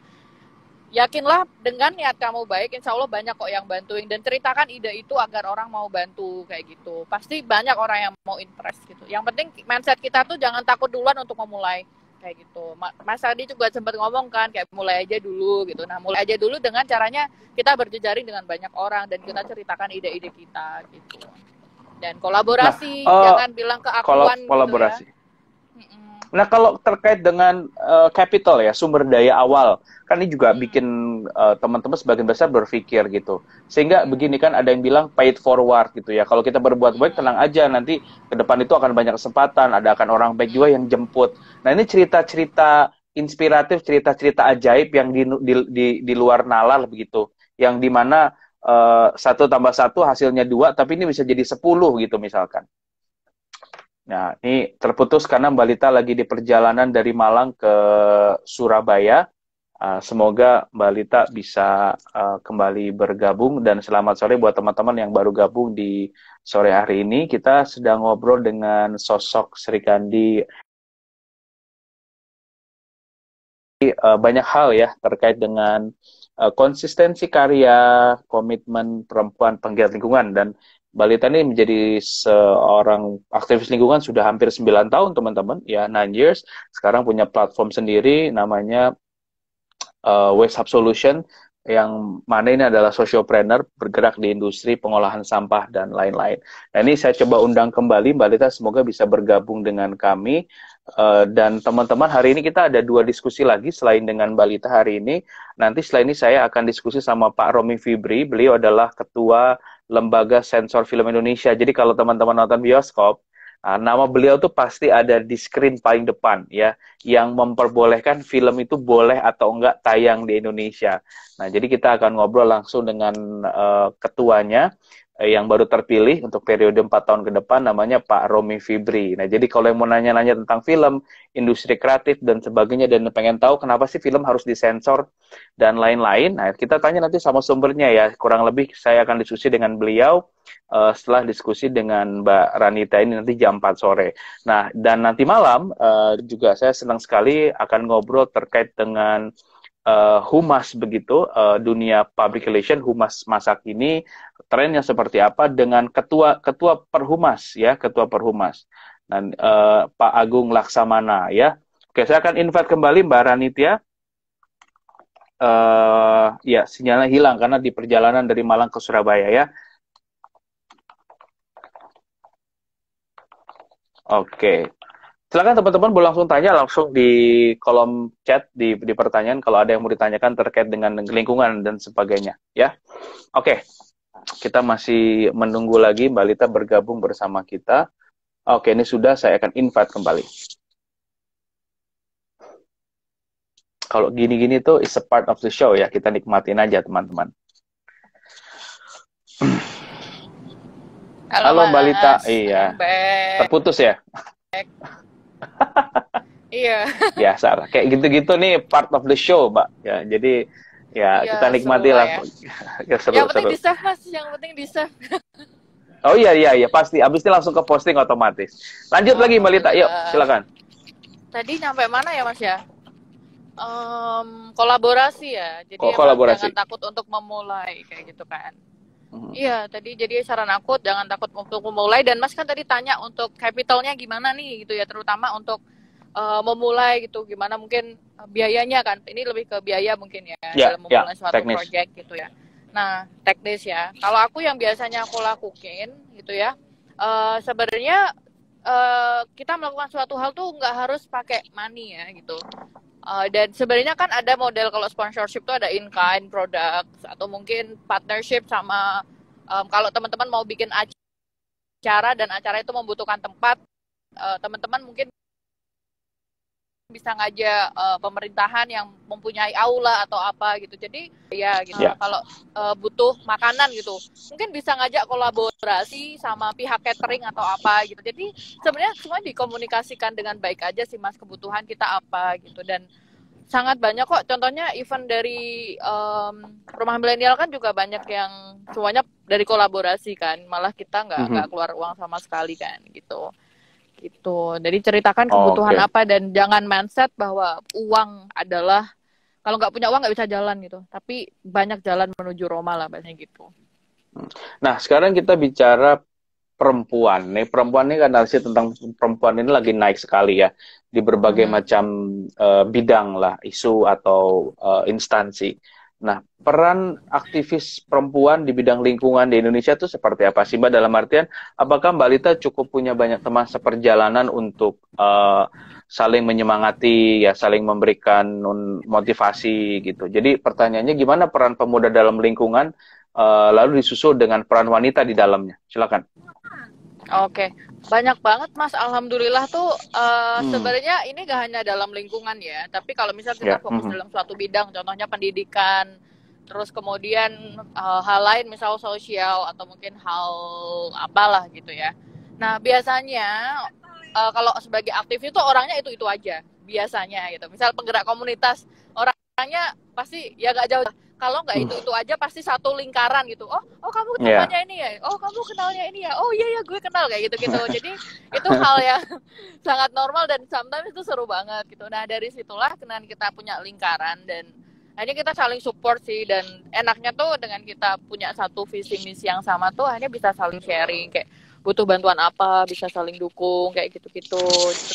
Yakinlah dengan niat kamu baik, insya Allah banyak kok yang bantuin. Dan ceritakan ide itu agar orang mau bantu kayak gitu. Pasti banyak orang yang mau interest gitu. Yang penting mindset kita tuh jangan takut duluan untuk memulai kayak gitu. Mas Adi juga sempat ngomong kan kayak mulai aja dulu gitu. Nah, mulai aja dulu dengan caranya kita berjejaring dengan banyak orang dan kita ceritakan ide-ide kita gitu. Dan kolaborasi, jangan bilang keakuan kolaborasi. Gitu ya. Nah, kalau terkait dengan capital ya, sumber daya awal, kan ini juga bikin teman-teman sebagian besar berpikir gitu. Sehingga begini kan, ada yang bilang pay it forward gitu ya. Kalau kita berbuat baik, tenang aja, nanti ke depan itu akan banyak kesempatan, akan orang baik juga yang jemput. Nah, ini cerita-cerita inspiratif, cerita-cerita ajaib yang di luar nalar begitu. Yang dimana 1 tambah 1 hasilnya 2, tapi ini bisa jadi 10 gitu misalkan. Nah, ini terputus karena Mbak Lita lagi di perjalanan dari Malang ke Surabaya. Semoga Mbak Lita bisa kembali bergabung, dan selamat sore buat teman-teman yang baru gabung di sore hari ini. Kita sedang ngobrol dengan sosok Sri Kandi. Banyak hal ya terkait dengan konsistensi karya, komitmen perempuan penggiat lingkungan, dan Mbak Lita ini menjadi seorang aktivis lingkungan sudah hampir 9 tahun teman-teman, ya 9 years. Sekarang punya platform sendiri namanya Waste Hub Solution, yang mana ini adalah sociopreneur bergerak di industri pengolahan sampah dan lain-lain. Nah, ini saya coba undang kembali Mbak Lita, semoga bisa bergabung dengan kami. Dan teman-teman, hari ini kita ada 2 diskusi lagi selain dengan Mbak Lita hari ini. Nanti setelah ini saya akan diskusi sama Pak Romi Fibri. Beliau adalah Ketua Lembaga Sensor Film Indonesia. Jadi kalau teman-teman nonton bioskop, nama beliau tuh pasti ada di screen paling depan ya, yang memperbolehkan film itu boleh atau enggak tayang di Indonesia. Nah, jadi kita akan ngobrol langsung dengan ketuanya yang baru terpilih untuk periode 4 tahun ke depan, namanya Pak Romi Fibri. Nah, jadi kalau yang mau nanya-nanya tentang film, industri kreatif, dan sebagainya, dan pengen tahu kenapa sih film harus disensor, dan lain-lain, nah kita tanya nanti sama sumbernya ya. Kurang lebih saya akan diskusi dengan beliau setelah diskusi dengan Mbak Ranita ini nanti jam 4 sore. Nah, dan nanti malam juga saya senang sekali akan ngobrol terkait dengan humas begitu, dunia public relation, humas masa kini, trennya seperti apa dengan ketua Perhumas ya, ketua Perhumas. Dan Pak Agung Laksamana ya. Oke, saya akan invite kembali Mbak Ranitya. Ya, sinyalnya hilang karena di perjalanan dari Malang ke Surabaya ya. Oke. Silakan teman-teman boleh langsung tanya langsung di kolom chat di pertanyaan kalau ada yang mau ditanyakan terkait dengan lingkungan dan sebagainya ya. Oke. Kita masih menunggu lagi Mbak Lita bergabung bersama kita. Oke, ini sudah, saya akan invite kembali. Kalau gini-gini tuh is a part of the show ya, kita nikmatin aja teman-teman. Halo Mbak Lita, iya. Terputus ya? Iya. Biasa, kayak gitu-gitu nih part of the show, Mbak. Ya, jadi ya kita nikmati lah. Ya. Yang penting di-save, Mas. Yang penting di-save. Oh iya, pasti. Abis ini langsung ke posting otomatis. Lanjut lagi Mbak Lita, yuk silakan. Tadi nyampe mana ya Mas ya? Kolaborasi ya. Jadi kolaborasi. jangan takut untuk memulai kayak gitu kan. Iya, tadi jadi saran aku jangan takut untuk memulai, dan Mas kan tadi tanya untuk capitalnya gimana nih gitu ya, terutama untuk memulai gitu, gimana mungkin biayanya kan, ini lebih ke biaya mungkin ya dalam memulai suatu project gitu ya. Nah, teknis ya. Kalau aku yang biasanya aku lakuin gitu ya, sebenarnya kita melakukan suatu hal tuh nggak harus pakai money ya gitu. Dan sebenarnya kan ada model kalau sponsorship tuh ada in-kind products atau mungkin partnership sama kalau teman-teman mau bikin acara dan acara itu membutuhkan tempat, teman-teman mungkin bisa ngajak pemerintahan yang mempunyai aula atau apa gitu. Jadi ya gitu. Kalau butuh makanan gitu, mungkin bisa ngajak kolaborasi sama pihak catering atau apa gitu. Jadi sebenarnya semua dikomunikasikan dengan baik aja sih Mas, kebutuhan kita apa gitu. Dan sangat banyak kok, contohnya event dari Rumah Milenial kan juga banyak yang semuanya dari kolaborasi kan, malah kita nggak keluar uang sama sekali kan gitu. Jadi ceritakan kebutuhan apa, dan jangan mindset bahwa uang adalah, kalau nggak punya uang nggak bisa jalan gitu, tapi banyak jalan menuju Roma lah bahasanya gitu. Nah sekarang kita bicara perempuan nih, perempuan ini kan narasi tentang perempuan ini lagi naik sekali ya di berbagai macam bidang lah, isu atau instansi. Nah, peran aktivis perempuan di bidang lingkungan di Indonesia itu seperti apa sih Mbak? Dalam artian, apakah Mbak Lita cukup punya banyak teman seperjalanan untuk saling menyemangati, ya saling memberikan motivasi gitu. Jadi pertanyaannya gimana peran pemuda dalam lingkungan, lalu disusul dengan peran wanita di dalamnya? Silakan. Oke, banyak banget Mas. Alhamdulillah tuh sebenarnya ini gak hanya dalam lingkungan ya, tapi kalau misalnya kita fokus dalam suatu bidang, contohnya pendidikan, terus kemudian hal lain misal sosial atau mungkin hal apalah gitu ya. Nah biasanya kalau sebagai aktivis itu orangnya itu aja biasanya gitu. Misal penggerak komunitas, orangnya pasti ya gak jauh. Kalau nggak itu aja pasti satu lingkaran gitu. Oh kamu temannya ini ya. Oh kamu kenalnya ini ya. Oh iya gue kenal kayak gitu. Jadi itu hal yang sangat normal dan sometimes itu seru banget gitu. Nah dari situlah kemudian kita punya lingkaran, dan akhirnya kita saling support sih. Dan enaknya tuh dengan kita punya satu visi misi yang sama tuh akhirnya bisa saling sharing, kayak butuh bantuan apa bisa saling dukung kayak gitu-gitu.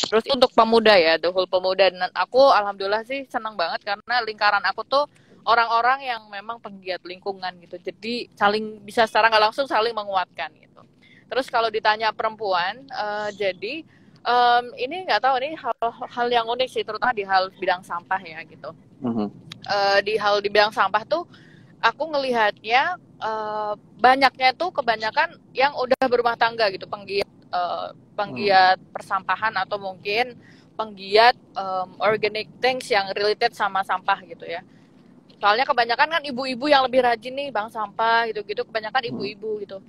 Terus untuk pemuda ya, the whole pemuda, dan aku alhamdulillah sih senang banget karena lingkaran aku tuh orang-orang yang memang penggiat lingkungan gitu. Jadi saling bisa secara nggak langsung saling menguatkan gitu. Terus kalau ditanya perempuan, jadi ini nggak tahu, ini hal yang unik sih, terutama di hal bidang sampah ya gitu. Di bidang sampah tuh aku ngelihatnya banyaknya tuh kebanyakan yang udah berumah tangga gitu, penggiat persampahan atau mungkin penggiat organic things yang related sama sampah gitu ya. Soalnya kebanyakan kan ibu-ibu yang lebih rajin nih bang sampah gitu-gitu, kebanyakan ibu-ibu gitu.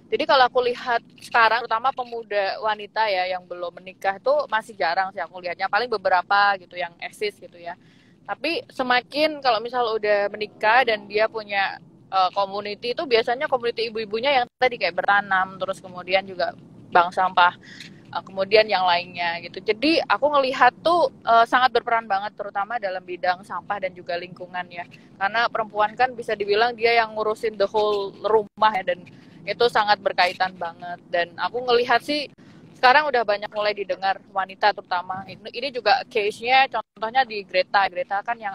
Jadi kalau aku lihat sekarang, terutama pemuda wanita ya yang belum menikah tuh masih jarang sih aku lihatnya, paling beberapa gitu yang eksis gitu ya. Tapi semakin kalau misal udah menikah dan dia punya community, itu biasanya community ibu-ibunya yang tadi kayak bertanam, terus kemudian juga bank sampah, kemudian yang lainnya gitu. Jadi aku ngelihat tuh sangat berperan banget, terutama dalam bidang sampah dan juga lingkungan ya. Karena perempuan kan bisa dibilang dia yang ngurusin the whole rumah ya, dan itu sangat berkaitan banget. Dan aku ngelihat sih sekarang udah banyak mulai didengar wanita terutama. Ini juga case-nya contohnya di Greta. Greta kan yang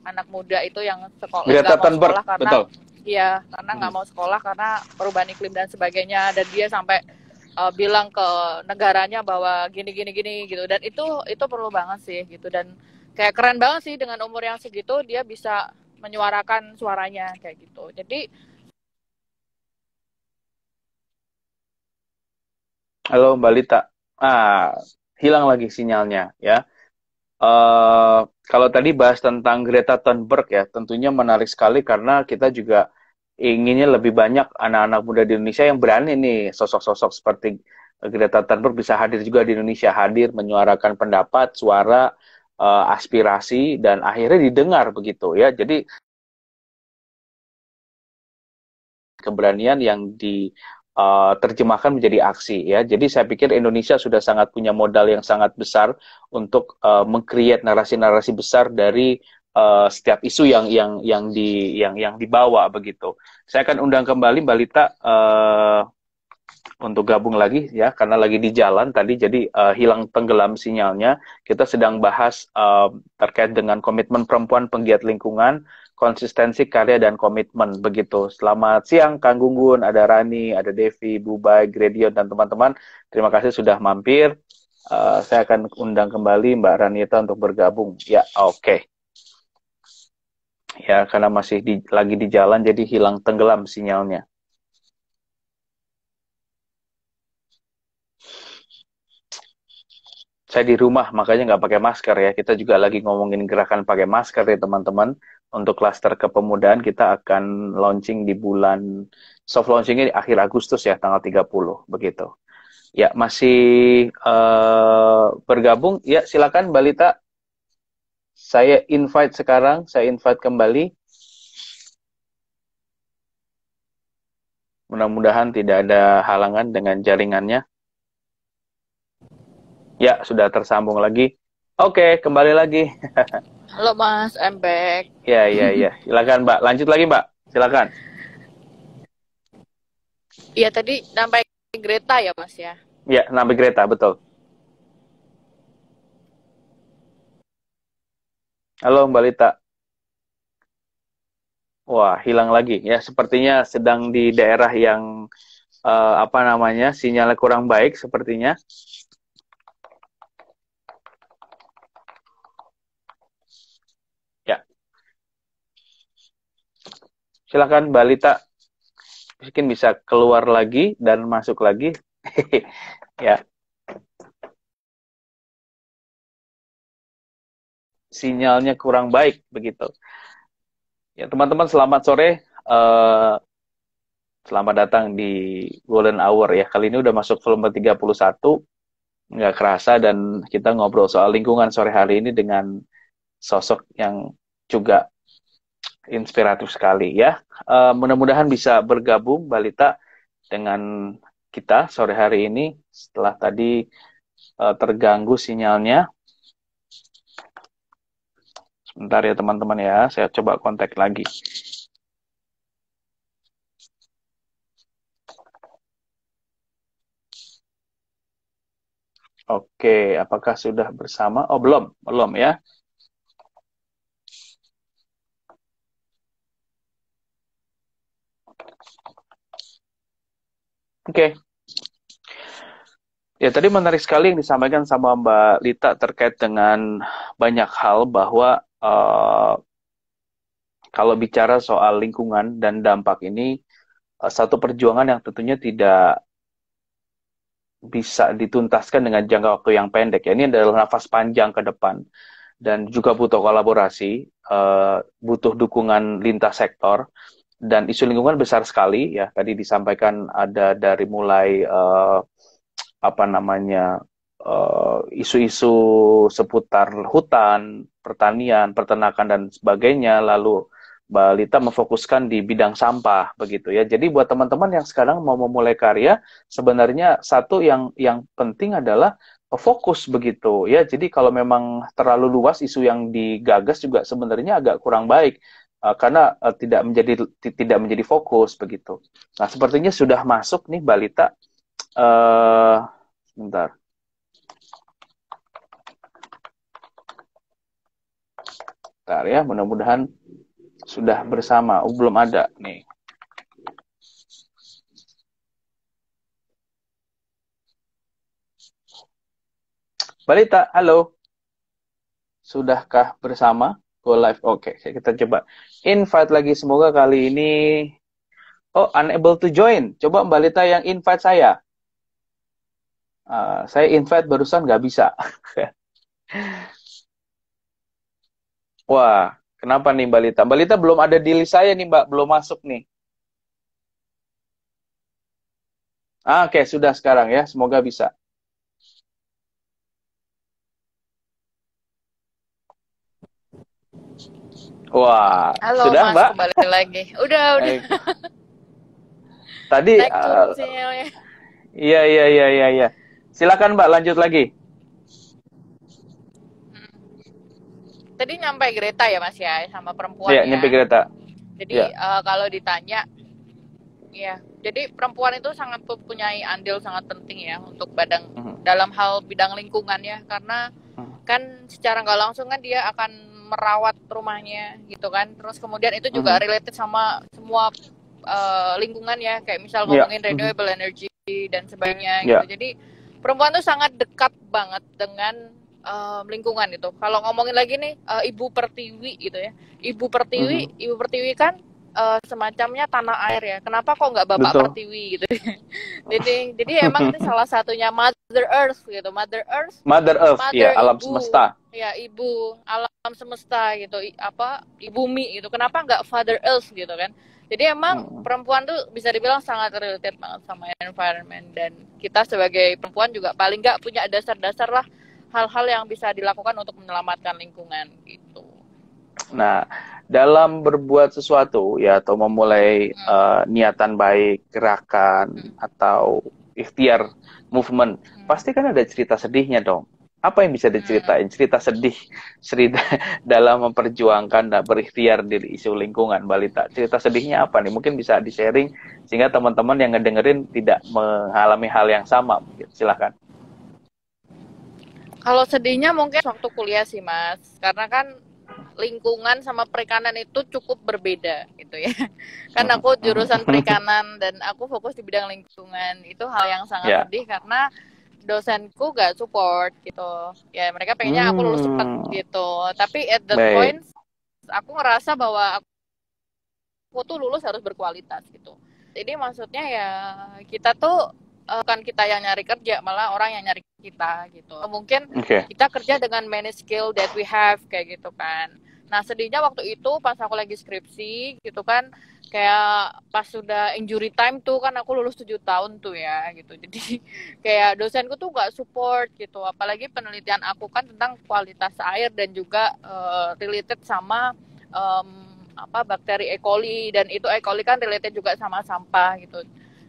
anak muda itu yang sekolah nggak mau sekolah karena betul. Ya karena nggak mau sekolah karena perubahan iklim dan sebagainya, dan dia sampai bilang ke negaranya bahwa gini gitu, dan itu perlu banget sih gitu, dan kayak keren banget sih dengan umur yang segitu dia bisa menyuarakan suaranya kayak gitu. Jadi halo Mbak Lita, hilang lagi sinyalnya ya. Kalau tadi bahas tentang Greta Thunberg ya, tentunya menarik sekali karena kita juga inginnya lebih banyak anak-anak muda di Indonesia yang berani nih, sosok-sosok seperti Greta Thunberg bisa hadir juga di Indonesia, hadir menyuarakan pendapat, suara, aspirasi, dan akhirnya didengar begitu ya. Jadi keberanian yang diterjemahkan menjadi aksi ya. Jadi saya pikir Indonesia sudah sangat punya modal yang sangat besar untuk meng-create narasi-narasi besar dari setiap isu yang dibawa begitu. Saya akan undang kembali Mbak Lita untuk gabung lagi ya, karena lagi di jalan tadi, jadi hilang tenggelam sinyalnya. Kita sedang bahas terkait dengan komitmen perempuan penggiat lingkungan, konsistensi karya dan komitmen begitu. Selamat siang Kang Gunggun, ada Rani, ada Devi, Bubay, Gredion dan teman-teman. Terima kasih sudah mampir. Saya akan undang kembali Mbak Ranita untuk bergabung. Ya, oke. Ya, karena masih lagi di jalan jadi hilang tenggelam sinyalnya. Saya di rumah, makanya nggak pakai masker ya. Kita juga lagi ngomongin gerakan pakai masker ya teman-teman. Untuk klaster kepemudaan kita akan launching di soft launchingnya di akhir Agustus ya, tanggal 30, begitu. Ya, masih bergabung. Ya, silakan Mbak Lita. Saya invite sekarang, saya invite kembali. Mudah-mudahan tidak ada halangan dengan jaringannya. Ya, sudah tersambung lagi. Oke, kembali lagi. Halo Mas, I'm back. Ya. Silakan Mbak. Lanjut lagi Mbak. Silakan. Iya, tadi sampai Greta ya Mas ya? Ya, sampai Greta, betul. Halo Mbak Lita. Wah, hilang lagi. Ya, sepertinya sedang di daerah yang sinyalnya kurang baik sepertinya. Ya. Silakan Mbak Lita. Mungkin bisa keluar lagi dan masuk lagi. Ya. Sinyalnya kurang baik begitu. Ya, teman-teman selamat sore. Selamat datang di Golden Hour ya. Kali ini udah masuk volume 31. Nggak kerasa, dan kita ngobrol soal lingkungan sore hari ini dengan sosok yang juga inspiratif sekali ya. Mudah-mudahan bisa bergabung Mbak Lita dengan kita sore hari ini setelah tadi terganggu sinyalnya. Sebentar ya teman-teman ya, saya coba kontak lagi. Oke, apakah sudah bersama? Oh, belum ya. Oke. Ya, tadi menarik sekali yang disampaikan sama Mbak Lita terkait dengan banyak hal, bahwa kalau bicara soal lingkungan dan dampak ini, satu perjuangan yang tentunya tidak bisa dituntaskan dengan jangka waktu yang pendek. Ya, ini adalah nafas panjang ke depan. Dan juga butuh kolaborasi, butuh dukungan lintas sektor, dan isu lingkungan besar sekali ya. Tadi disampaikan ada dari mulai isu-isu seputar hutan, pertanian, peternakan dan sebagainya. Lalu Mbak Lita memfokuskan di bidang sampah begitu ya. Jadi buat teman-teman yang sekarang mau memulai karya, sebenarnya satu yang penting adalah fokus begitu ya. Jadi kalau memang terlalu luas isu yang digagas juga sebenarnya agak kurang baik, karena tidak menjadi fokus begitu. Nah, sepertinya sudah masuk nih Mbak Lita. Bentar. Bentar ya, mudah-mudahan sudah bersama. Oh, belum ada nih. Balita, halo. Sudahkah bersama? Go live. Oke, kita coba invite lagi. Semoga kali ini unable to join. Coba Mbak Lita yang invite saya. Saya invite barusan nggak bisa. Wah, kenapa nih Mbak Lita? Mbak Lita belum ada di list saya nih Mbak, belum masuk nih. Oke, sudah sekarang ya. Semoga bisa. Wah, Halo sudah Mas, Mbak? kembali lagi. Udah. Tadi, Naik turun sinyalnya. iya. Silakan Mbak, lanjut lagi. Tadi nyampe Greta ya Mas ya, sama perempuan Iya, ya. nyampe Greta. Jadi Ya. kalau ditanya, ya, jadi perempuan itu sangat mempunyai andil sangat penting ya untuk dalam hal bidang lingkungan ya, karena kan secara nggak langsung kan dia akan merawat rumahnya gitu kan. Terus kemudian itu juga related sama semua lingkungan ya, kayak misal ngomongin renewable energy dan sebagainya gitu. Jadi perempuan tuh sangat dekat banget dengan lingkungan itu. Kalau ngomongin lagi nih Ibu Pertiwi gitu ya. Ibu Pertiwi kan semacamnya tanah air ya. Kenapa kok nggak Bapak Pertiwi gitu? jadi emang ini salah satunya Mother Earth gitu. Mother Earth, ya, alam semesta. Ya, ibu alam semesta gitu. Ibu bumi gitu. Kenapa nggak Father Earth gitu kan? Jadi emang perempuan tuh bisa dibilang sangat related banget sama environment, dan kita sebagai perempuan juga paling nggak punya dasar-dasar lah hal-hal yang bisa dilakukan untuk menyelamatkan lingkungan gitu. Nah, dalam berbuat sesuatu ya atau memulai niatan baik, gerakan atau ikhtiar movement, pasti kan ada cerita sedihnya dong. Apa yang bisa diceritain? Cerita sedih dalam memperjuangkan dan berikhtiar di isu lingkungan, Mbak Lita. Cerita sedihnya apa nih? Mungkin bisa di-sharing sehingga teman-teman yang ngedengerin tidak mengalami hal yang sama. Silakan. Kalau sedihnya mungkin waktu kuliah sih, Mas. Karena kan lingkungan sama perikanan itu cukup berbeda gitu ya. Kan aku jurusan perikanan dan aku fokus di bidang lingkungan. Itu hal yang sangat sedih karena dosenku gak support gitu. Ya mereka pengennya aku lulus cepat gitu. Tapi at that point aku ngerasa bahwa aku tuh lulus harus berkualitas gitu. Jadi maksudnya ya kita tuh bukan kita yang nyari kerja, malah orang yang nyari kita gitu. Mungkin kita kerja dengan manage skill that we have kayak gitu kan. Nah sedihnya waktu itu pas aku lagi skripsi gitu kan, kayak pas sudah injury time tuh kan aku lulus 7 tahun tuh ya gitu. Jadi kayak dosenku tuh gak support gitu. Apalagi penelitian aku kan tentang kualitas air dan juga related sama bakteri E. coli, dan itu E. coli kan related juga sama sampah gitu.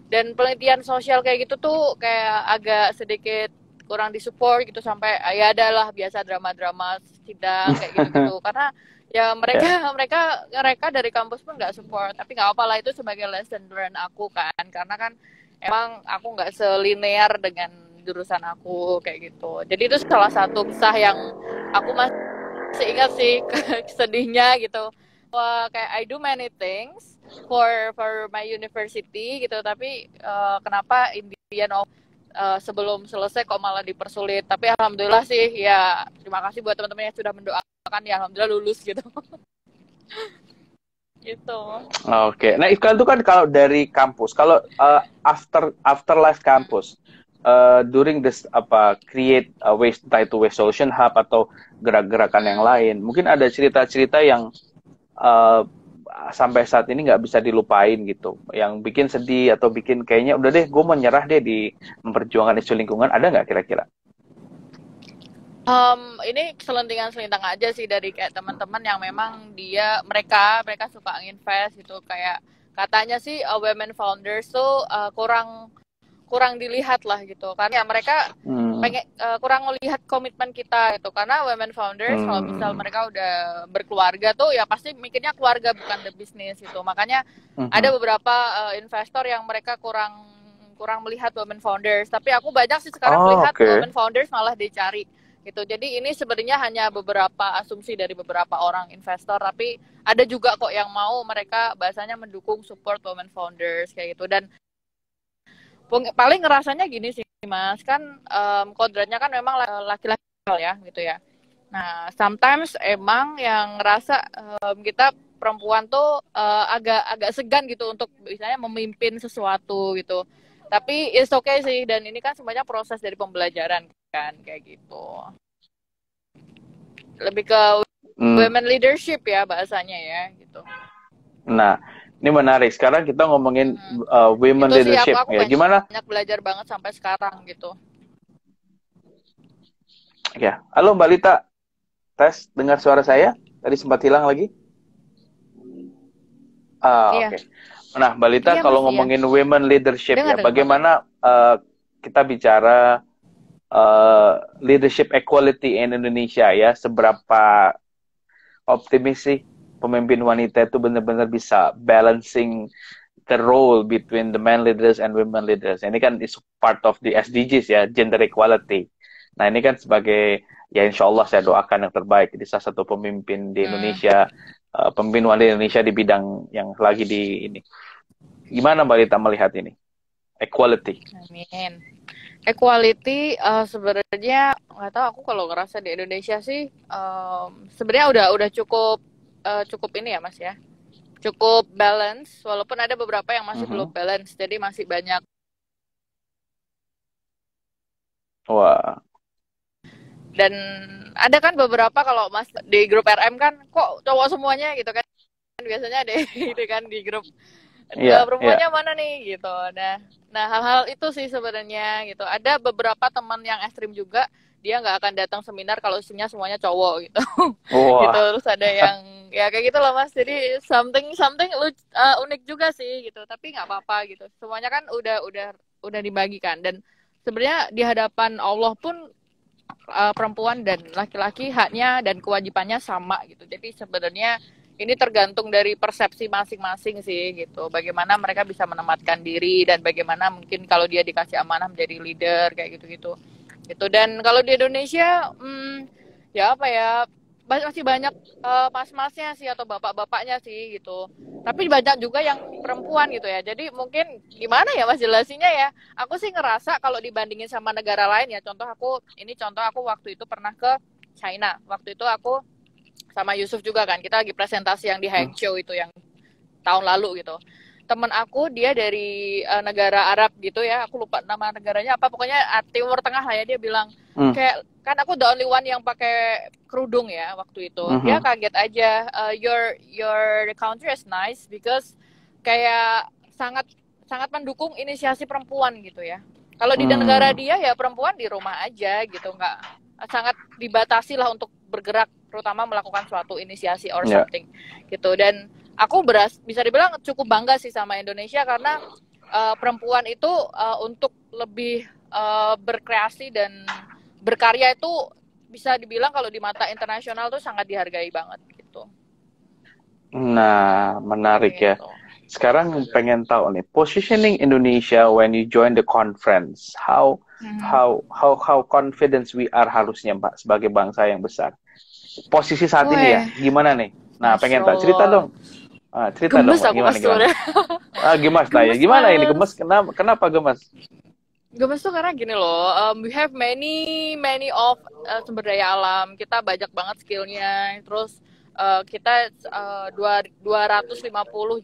Dan penelitian sosial kayak gitu tuh kayak agak sedikit kurang disupport gitu, sampai ya adalah biasa drama-drama sidang kayak gitu-gitu. Karena ya mereka dari kampus pun nggak support, tapi nggak apa lah, itu sebagai lesson learn aku kan, karena kan emang aku nggak selinear dengan jurusan aku kayak gitu. Jadi itu salah satu kisah yang aku masih ingat sih sedihnya gitu. Wah, kayak I do many things for my university gitu, tapi kenapa in the end sebelum selesai kok malah dipersulit. Tapi alhamdulillah sih ya, terima kasih buat teman-teman yang sudah mendoakan ya, alhamdulillah lulus gitu. Gitu. Oke. Nah, Ifkan itu kan kalau dari kampus, kalau afterlife kampus, during this create a waste to waste solution hub atau gerak-gerakan yang lain, mungkin ada cerita-cerita yang sampai saat ini nggak bisa dilupain gitu, yang bikin sedih atau bikin kayaknya udah deh gue menyerah deh di memperjuangkan isu lingkungan, ada nggak kira-kira? Ini selentingan-selintang aja sih dari kayak teman-teman yang memang mereka suka invest gitu, kayak katanya sih women founders tuh kurang dilihat lah gitu, karena ya mereka kurang melihat komitmen kita gitu. Karena women founders kalau misal mereka udah berkeluarga tuh ya pasti mikirnya keluarga bukan the business gitu. Makanya ada beberapa investor yang mereka kurang kurang melihat women founders. Tapi aku banyak sih sekarang melihat women founders malah dicari gitu. Jadi ini sebenarnya hanya beberapa asumsi dari beberapa orang investor, tapi ada juga kok yang mau mereka bahasanya mendukung support women founders kayak gitu. Dan paling ngerasanya gini sih Mas, kan kodratnya kan memang laki-laki ya gitu ya. Nah, sometimes emang yang ngerasa kita perempuan tuh agak segan gitu untuk misalnya memimpin sesuatu gitu. Tapi it's okay sih, dan ini kan semuanya proses dari pembelajaran kan kayak gitu. Lebih ke women leadership ya bahasanya ya gitu. Nah, ini menarik. Sekarang kita ngomongin women itu leadership. Sih, aku ya, gimana? Banyak belajar banget sampai sekarang gitu. Ya, halo Mbak Lita. Tes, dengar suara saya? Tadi sempat hilang lagi. Iya. Oke. Nah, Mbak Lita, kalau ngomongin women leadership ya, bagaimana kita bicara leadership equality in Indonesia ya, seberapa optimis sih pemimpin wanita itu benar-benar bisa balancing the role between the men leaders and women leaders. Ini kan is part of the SDGs ya, gender equality. Nah, ini kan sebagai, ya insya Allah saya doakan yang terbaik di salah satu pemimpin di Indonesia, pemimpin wanita Indonesia di bidang yang lagi di ini. Gimana Mbak Lita melihat ini? Equality. Amin. Equality sebenarnya nggak tahu, aku kalau ngerasa di Indonesia sih sebenarnya udah cukup ini ya Mas ya, cukup balance, walaupun ada beberapa yang masih belum balance, jadi masih banyak. Wah. Dan ada kan beberapa, kalau Mas di grup RM kan kok cowok semuanya gitu kan, biasanya ada gitu kan di grup. Perempuannya mana nih gitu. Nah hal-hal itu sih sebenarnya gitu. Ada beberapa teman yang ekstrim juga, dia nggak akan datang seminar kalau isinya semuanya cowok gitu. Gitu. Terus ada yang ya kayak gitu loh Mas. Jadi something unik juga sih gitu. Tapi nggak apa-apa gitu. Semuanya kan udah dibagikan, dan sebenarnya di hadapan Allah pun perempuan dan laki-laki haknya dan kewajibannya sama gitu. Jadi sebenarnya ini tergantung dari persepsi masing-masing sih gitu. Bagaimana mereka bisa menempatkan diri, dan bagaimana mungkin kalau dia dikasih amanah menjadi leader kayak gitu-gitu. Gitu. Dan kalau di Indonesia ya apa ya, masih banyak mas-masnya sih atau bapak-bapaknya sih gitu. Tapi banyak juga yang perempuan gitu ya. Jadi mungkin gimana ya Mas jelasinnya ya. Aku sih ngerasa kalau dibandingin sama negara lain ya, contoh aku waktu itu pernah ke China. Waktu itu aku sama Yusuf juga kan, kita lagi presentasi yang di Hangzhou itu yang tahun lalu gitu. Temen aku dia dari negara Arab gitu ya, aku lupa nama negaranya apa, pokoknya Timur Tengah lah ya. Dia bilang kayak, kan aku the only one yang pakai kerudung ya waktu itu. Dia kaget aja, your country is nice because kayak sangat mendukung inisiasi perempuan gitu ya. Kalau di negara dia ya perempuan di rumah aja gitu, nggak sangat dibatasi lah untuk bergerak, terutama melakukan suatu inisiasi or something gitu. Dan aku bisa dibilang cukup bangga sih sama Indonesia, karena perempuan itu untuk lebih berkreasi dan berkarya itu bisa dibilang kalau di mata internasional tuh sangat dihargai banget gitu. Nah, menarik gitu. Ya. Sekarang pengen tahu nih, positioning Indonesia when you join the conference, how confident we are harusnya Mbak sebagai bangsa yang besar. Posisi saat ini ya, gimana nih? Nah, pengen tahu, cerita dong. Cerita gemes dong, gimana? Gemes lah ya. Gimana ini gemes? Kenapa gemes? Gemes tuh karena gini loh, we have many of sumber daya alam, kita banyak banget skillnya, terus kita 250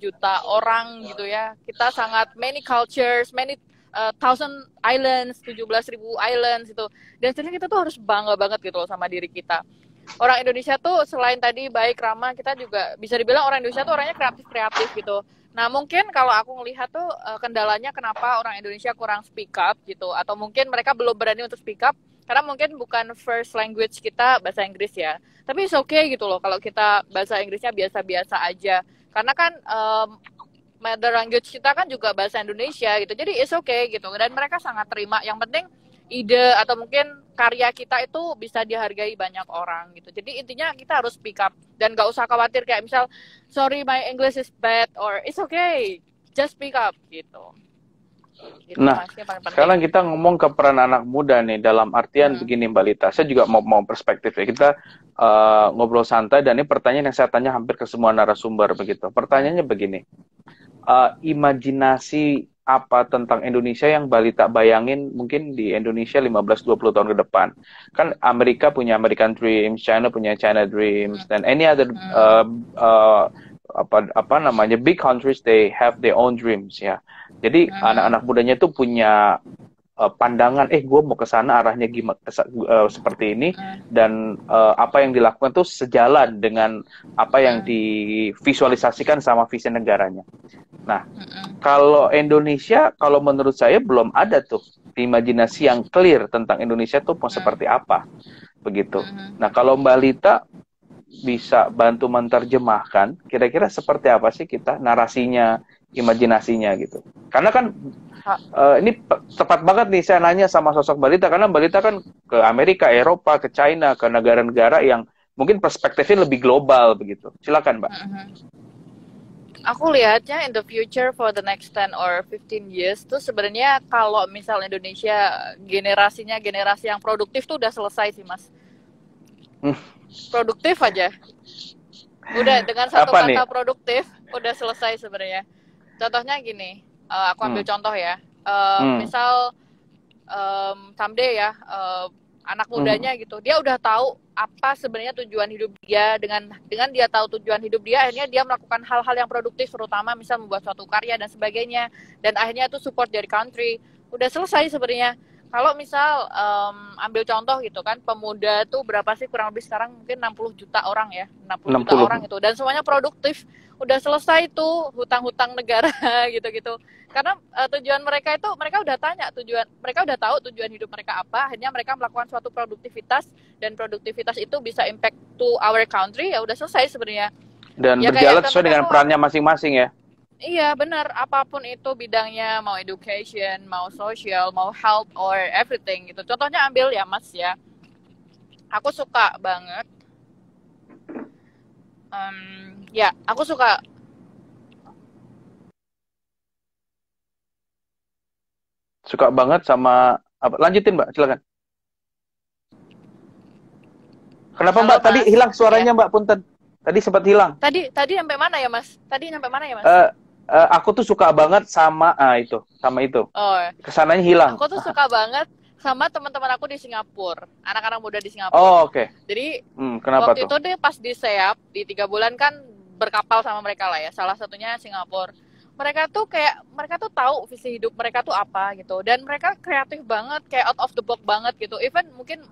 juta orang gitu ya, kita sangat many cultures, many thousand islands, 17.000 islands itu, dan sebenarnya kita tuh harus bangga banget gitu loh sama diri kita. Orang Indonesia tuh selain tadi baik ramah, kita juga bisa dibilang orang Indonesia tuh orangnya kreatif gitu. Nah mungkin kalau aku ngelihat tuh kendalanya kenapa orang Indonesia kurang speak up gitu, atau mungkin mereka belum berani untuk speak up karena mungkin bukan first language kita bahasa Inggris ya. Tapi it's okay gitu loh kalau kita bahasa Inggrisnya biasa-biasa aja, karena kan mother language kita kan juga bahasa Indonesia gitu. Jadi it's okay gitu, dan mereka sangat terima. Yang penting ide atau mungkin karya kita itu bisa dihargai banyak orang gitu. Jadi intinya kita harus speak up dan gak usah khawatir kayak misal sorry my English is bad or it's okay, just speak up gitu. Itu Nah, masih yang paling penting. sekarang kita ngomong ke peran anak muda nih, dalam artian begini Mbak Lita, saya juga mau perspektif ya. Kita ngobrol santai, dan ini pertanyaan yang saya tanya hampir ke semua narasumber begitu. Pertanyaannya begini, imajinasi apa tentang Indonesia yang Balita bayangin mungkin di Indonesia 15-20 tahun ke depan? Kan Amerika punya American Dreams, China punya China Dreams, dan any other apa namanya big countries, they have their own dreams ya. Jadi anak-anak mudanya itu punya pandangan, gue mau ke sana arahnya gimana, seperti ini, dan apa yang dilakukan tuh sejalan dengan apa yang divisualisasikan sama visi negaranya. Nah, kalau Indonesia, kalau menurut saya belum ada tuh imajinasi yang clear tentang Indonesia tuh mau seperti apa, begitu. Nah, kalau Mbak Lita bisa bantu menerjemahkan, kira-kira seperti apa sih kita narasinya, imajinasinya gitu. Karena kan ini tepat banget nih saya nanya sama sosok Mbak Lita, karena Mbak Lita kan ke Amerika, Eropa, ke China, ke negara-negara yang mungkin perspektifnya lebih global begitu. Silakan, Mbak. Aku lihatnya in the future for the next 10 or 15 years tuh sebenarnya kalau misal Indonesia generasinya generasi yang produktif tuh udah selesai sih, Mas. Produktif aja. Udah dengan satu apa kata nih? Produktif udah selesai sebenarnya. Contohnya gini, aku ambil contoh ya. Misal someday ya, anak mudanya gitu, dia udah tahu apa sebenarnya tujuan hidup dia, dengan dia tahu tujuan hidup dia, akhirnya dia melakukan hal-hal yang produktif, terutama misal membuat suatu karya dan sebagainya, dan akhirnya itu support dari country. Udah selesai sebenarnya. Kalau misal ambil contoh gitu kan, pemuda tuh berapa sih kurang lebih sekarang, mungkin 60 juta orang ya, 60 juta orang itu, dan semuanya produktif. Udah selesai tuh hutang-hutang negara gitu-gitu. Karena tujuan mereka itu, mereka udah tanya tujuan, mereka udah tahu tujuan hidup mereka apa, akhirnya mereka melakukan suatu produktivitas, dan produktivitas itu bisa impact to our country, ya udah selesai sebenarnya. Dan ya, berjalan sesuai dengan perannya masing-masing ya. Iya benar, apapun itu bidangnya, mau education, mau social, mau health, or everything gitu. Contohnya ambil ya Mas ya, aku suka banget, aku suka banget sama apa? Lanjutin Mbak, silakan. Kenapa Mbak? Tadi hilang suaranya Mbak, punten. Tadi sempat hilang. Tadi sampai mana ya Mas? Tadi sampai mana ya Mas? Aku tuh suka banget sama itu. Oh. Kesananya hilang. Aku tuh suka banget sama teman-teman aku di Singapura, anak-anak muda di Singapura. Oh, oke. Jadi kenapa waktu itu deh pas di SEAP di 3 bulan kan berkapal sama mereka lah ya. Salah satunya Singapura. Mereka tuh tahu visi hidup mereka tuh apa gitu, dan mereka kreatif banget, kayak out of the box banget gitu. Even mungkin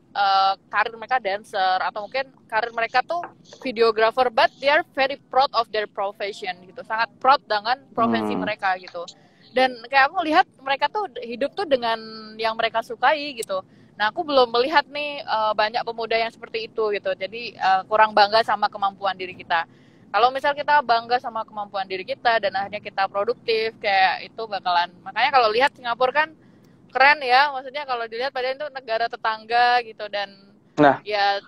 karir mereka dancer, atau mungkin karir mereka tuh videographer, but they are very proud of their profession gitu, sangat proud dengan profesi mereka gitu. Dan kayak aku lihat mereka tuh hidup tuh dengan yang mereka sukai gitu. Nah, aku belum melihat nih banyak pemuda yang seperti itu gitu. Jadi kurang bangga sama kemampuan diri kita. Kalau misal kita bangga sama kemampuan diri kita dan akhirnya kita produktif, kayak itu bakalan. Makanya kalau lihat Singapura kan keren ya, maksudnya kalau dilihat padahal itu negara tetangga gitu, dan ya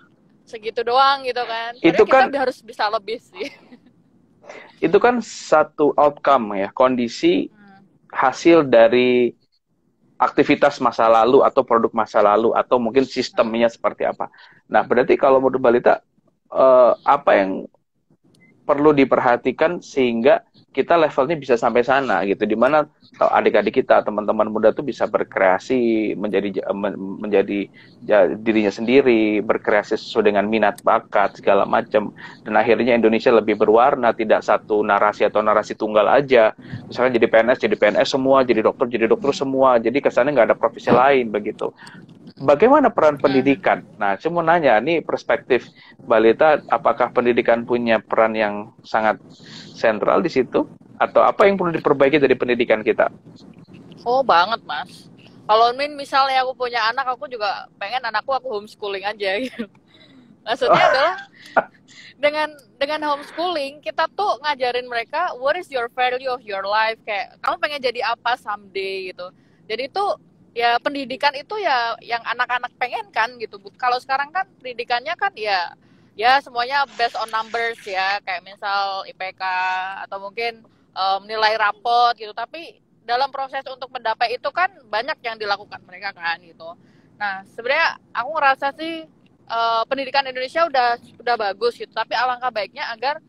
segitu doang gitu kan. Itu kan kita harus bisa lebih sih. Itu kan satu outcome ya, kondisi hasil dari aktivitas masa lalu atau produk masa lalu, atau mungkin sistemnya seperti apa. Nah, berarti kalau menurut Balita, apa yang perlu diperhatikan sehingga kita levelnya bisa sampai sana gitu, dimana adik-adik kita, teman-teman muda tuh bisa berkreasi, menjadi dirinya sendiri, berkreasi sesuai dengan minat bakat segala macam, dan akhirnya Indonesia lebih berwarna, tidak satu narasi atau narasi tunggal aja. Misalnya jadi PNS semua, jadi dokter semua, jadi kesannya nggak ada profesi lain begitu. Bagaimana peran pendidikan? Nah, saya mau nanya, ini perspektif Balita, apakah pendidikan punya peran yang sangat sentral di situ? Atau apa yang perlu diperbaiki dari pendidikan kita? Oh, banget, Mas. Kalau misalnya aku punya anak, aku juga pengen anakku aku homeschooling aja gitu. Maksudnya adalah dengan homeschooling, kita tuh ngajarin mereka what is your value of your life, kayak kamu pengen jadi apa someday gitu. Jadi tuh ya pendidikan itu ya yang anak-anak pengen kan gitu. Kalau sekarang kan pendidikannya kan ya semuanya based on numbers ya, kayak misal IPK atau mungkin nilai rapot gitu. Tapi dalam proses untuk mendapat itu kan banyak yang dilakukan mereka kan gitu. Nah sebenarnya aku ngerasa sih pendidikan Indonesia udah bagus gitu, tapi alangkah baiknya agar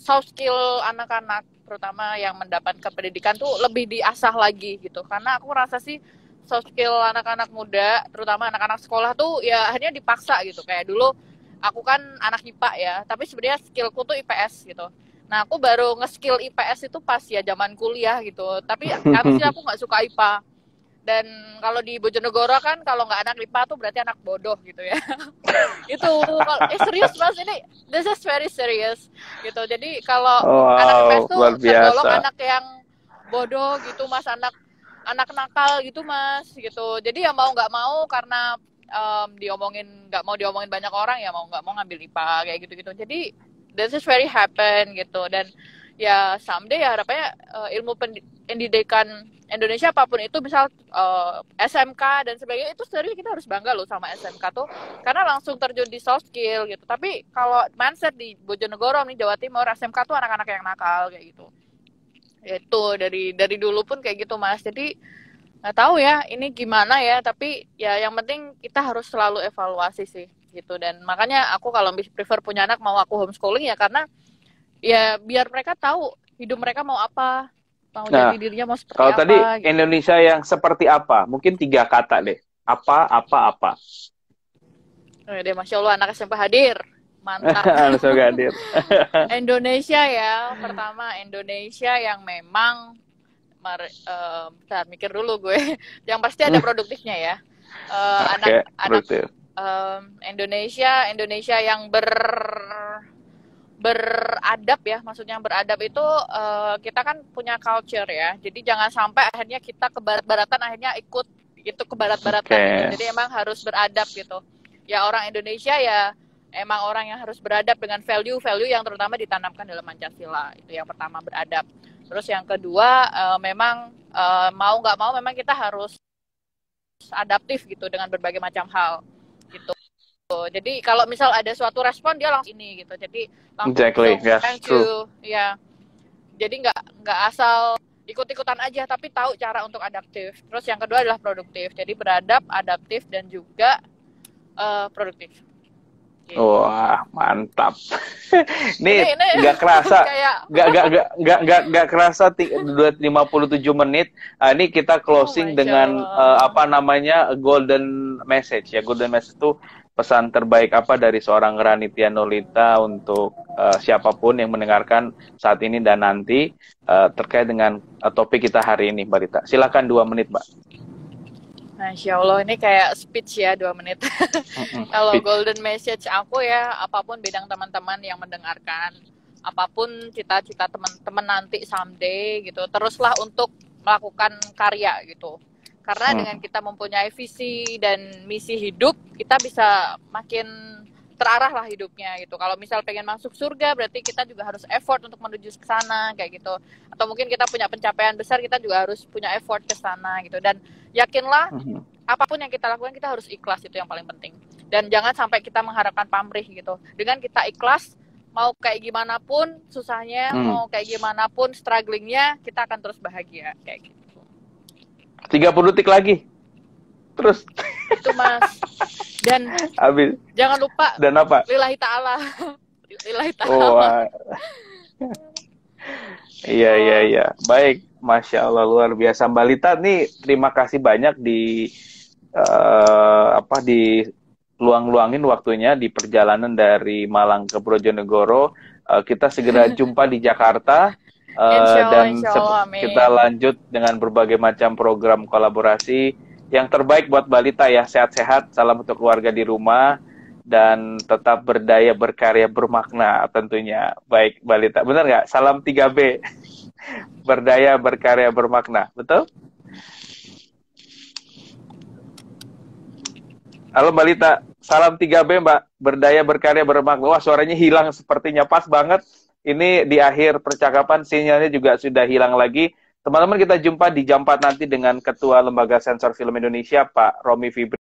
soft skill anak-anak terutama yang mendapatkan pendidikan tuh lebih diasah lagi gitu. Karena aku rasa sih soft skill anak-anak muda, terutama anak-anak sekolah tuh ya akhirnya dipaksa gitu. Kayak dulu aku kan anak IPA ya, tapi sebenarnya skillku tuh IPS gitu. Nah aku baru nge-skill IPS itu pas ya zaman kuliah gitu. Tapi harusnya aku nggak suka IPA. Dan kalau di Bojonegoro kan kalau nggak anak IPA tuh berarti anak bodoh gitu ya. Itu serius mas, ini this is very serious gitu. Jadi kalau anak IPS tuh tergolong anak yang bodoh gitu mas, anak nakal gitu mas gitu. Jadi ya mau nggak mau karena nggak mau diomongin banyak orang ya mau nggak mau ngambil IPA kayak gitu-gitu. Jadi this is very happen gitu. Dan ya someday ya harapannya ilmu pendidikan Indonesia apapun itu misal SMK dan sebagainya itu serius, kita harus bangga loh sama SMK tuh karena langsung terjun di soft skill gitu. Tapi kalau mindset di Bojonegoro nih Jawa Timur, SMK tuh anak-anak yang nakal kayak gitu. Itu dari dulu pun kayak gitu mas. Jadi nggak tahu ya ini gimana ya, tapi ya yang penting kita harus selalu evaluasi sih gitu. Dan makanya aku kalau prefer punya anak mau aku homeschooling ya karena ya biar mereka tahu hidup mereka mau apa, mau jadi dirinya mau seperti kalau apa. Kalau tadi gitu. Indonesia yang seperti apa? Mungkin 3 kata deh. Apa. Oh, deh, Masya Allah anak SMP hadir. Mantap. hadir. Indonesia ya. Pertama Indonesia yang memang bentar, mikir dulu gue. Yang pasti ada produktifnya ya. Indonesia yang beradab ya, maksudnya beradab itu kita kan punya culture ya, jadi jangan sampai akhirnya kita ke barat-baratan akhirnya ikut itu ke barat-baratan gitu. Jadi emang harus beradab gitu ya, orang Indonesia ya emang orang yang harus beradab dengan value yang terutama ditanamkan dalam Pancasila. Itu yang pertama, beradab. Terus yang kedua memang mau nggak mau memang kita harus adaptif gitu dengan berbagai macam hal gitu. Jadi kalau misal ada suatu respon dia langsung ini gitu. Jadi langsung thank you. Ya. Jadi nggak asal ikut-ikutan aja, tapi tahu cara untuk adaptif. Terus yang kedua adalah produktif. Jadi beradab, adaptif dan juga produktif. Gitu. Wah mantap. Ini nggak kerasa, nggak kerasa 57 menit. Ini kita closing dengan golden message ya. Golden message itu pesan terbaik apa dari seorang Ranitya Nolita untuk siapapun yang mendengarkan saat ini dan nanti terkait dengan topik kita hari ini, Mbak Rita. Silakan 2 menit, Mbak. Masya Allah, ini kayak speech ya 2 menit. Kalau golden message aku ya, apapun bidang teman-teman yang mendengarkan, apapun cita-cita teman-teman nanti someday gitu, teruslah untuk melakukan karya gitu. Karena dengan kita mempunyai visi dan misi hidup, kita bisa makin terarah lah hidupnya gitu. Kalau misal pengen masuk surga, berarti kita juga harus effort untuk menuju ke sana kayak gitu. Atau mungkin kita punya pencapaian besar, kita juga harus punya effort ke sana gitu. Dan yakinlah apapun yang kita lakukan kita harus ikhlas, itu yang paling penting. Dan jangan sampai kita mengharapkan pamrih gitu. Dengan kita ikhlas, mau kayak gimana pun susahnya, mau kayak gimana pun strugglingnya, kita akan terus bahagia kayak gitu. 30 detik lagi. Terus. Itu mas. Dan habis. Jangan lupa. Dan apa? Lillahi ta'ala. Lillahi ta'ala. Oh, iya. Baik. Masya Allah, luar biasa. Mbak Lita nih, terima kasih banyak di luang-luangin waktunya di perjalanan dari Malang ke Bojonegoro. Kita segera jumpa di Jakarta. Insya Allah, kita lanjut dengan berbagai macam program kolaborasi. Yang terbaik buat Mbak Lita ya, sehat-sehat, salam untuk keluarga di rumah, dan tetap berdaya, berkarya, bermakna tentunya. Baik Mbak Lita, benar nggak? Salam 3B. Berdaya, berkarya, bermakna, betul? Halo Mbak Lita, salam 3B Mbak, berdaya, berkarya, bermakna. Wah suaranya hilang sepertinya, pas banget. Ini di akhir percakapan, sinyalnya juga sudah hilang lagi. Teman-teman, kita jumpa di jam 4 nanti dengan Ketua Lembaga Sensor Film Indonesia, Pak Romi Fibri.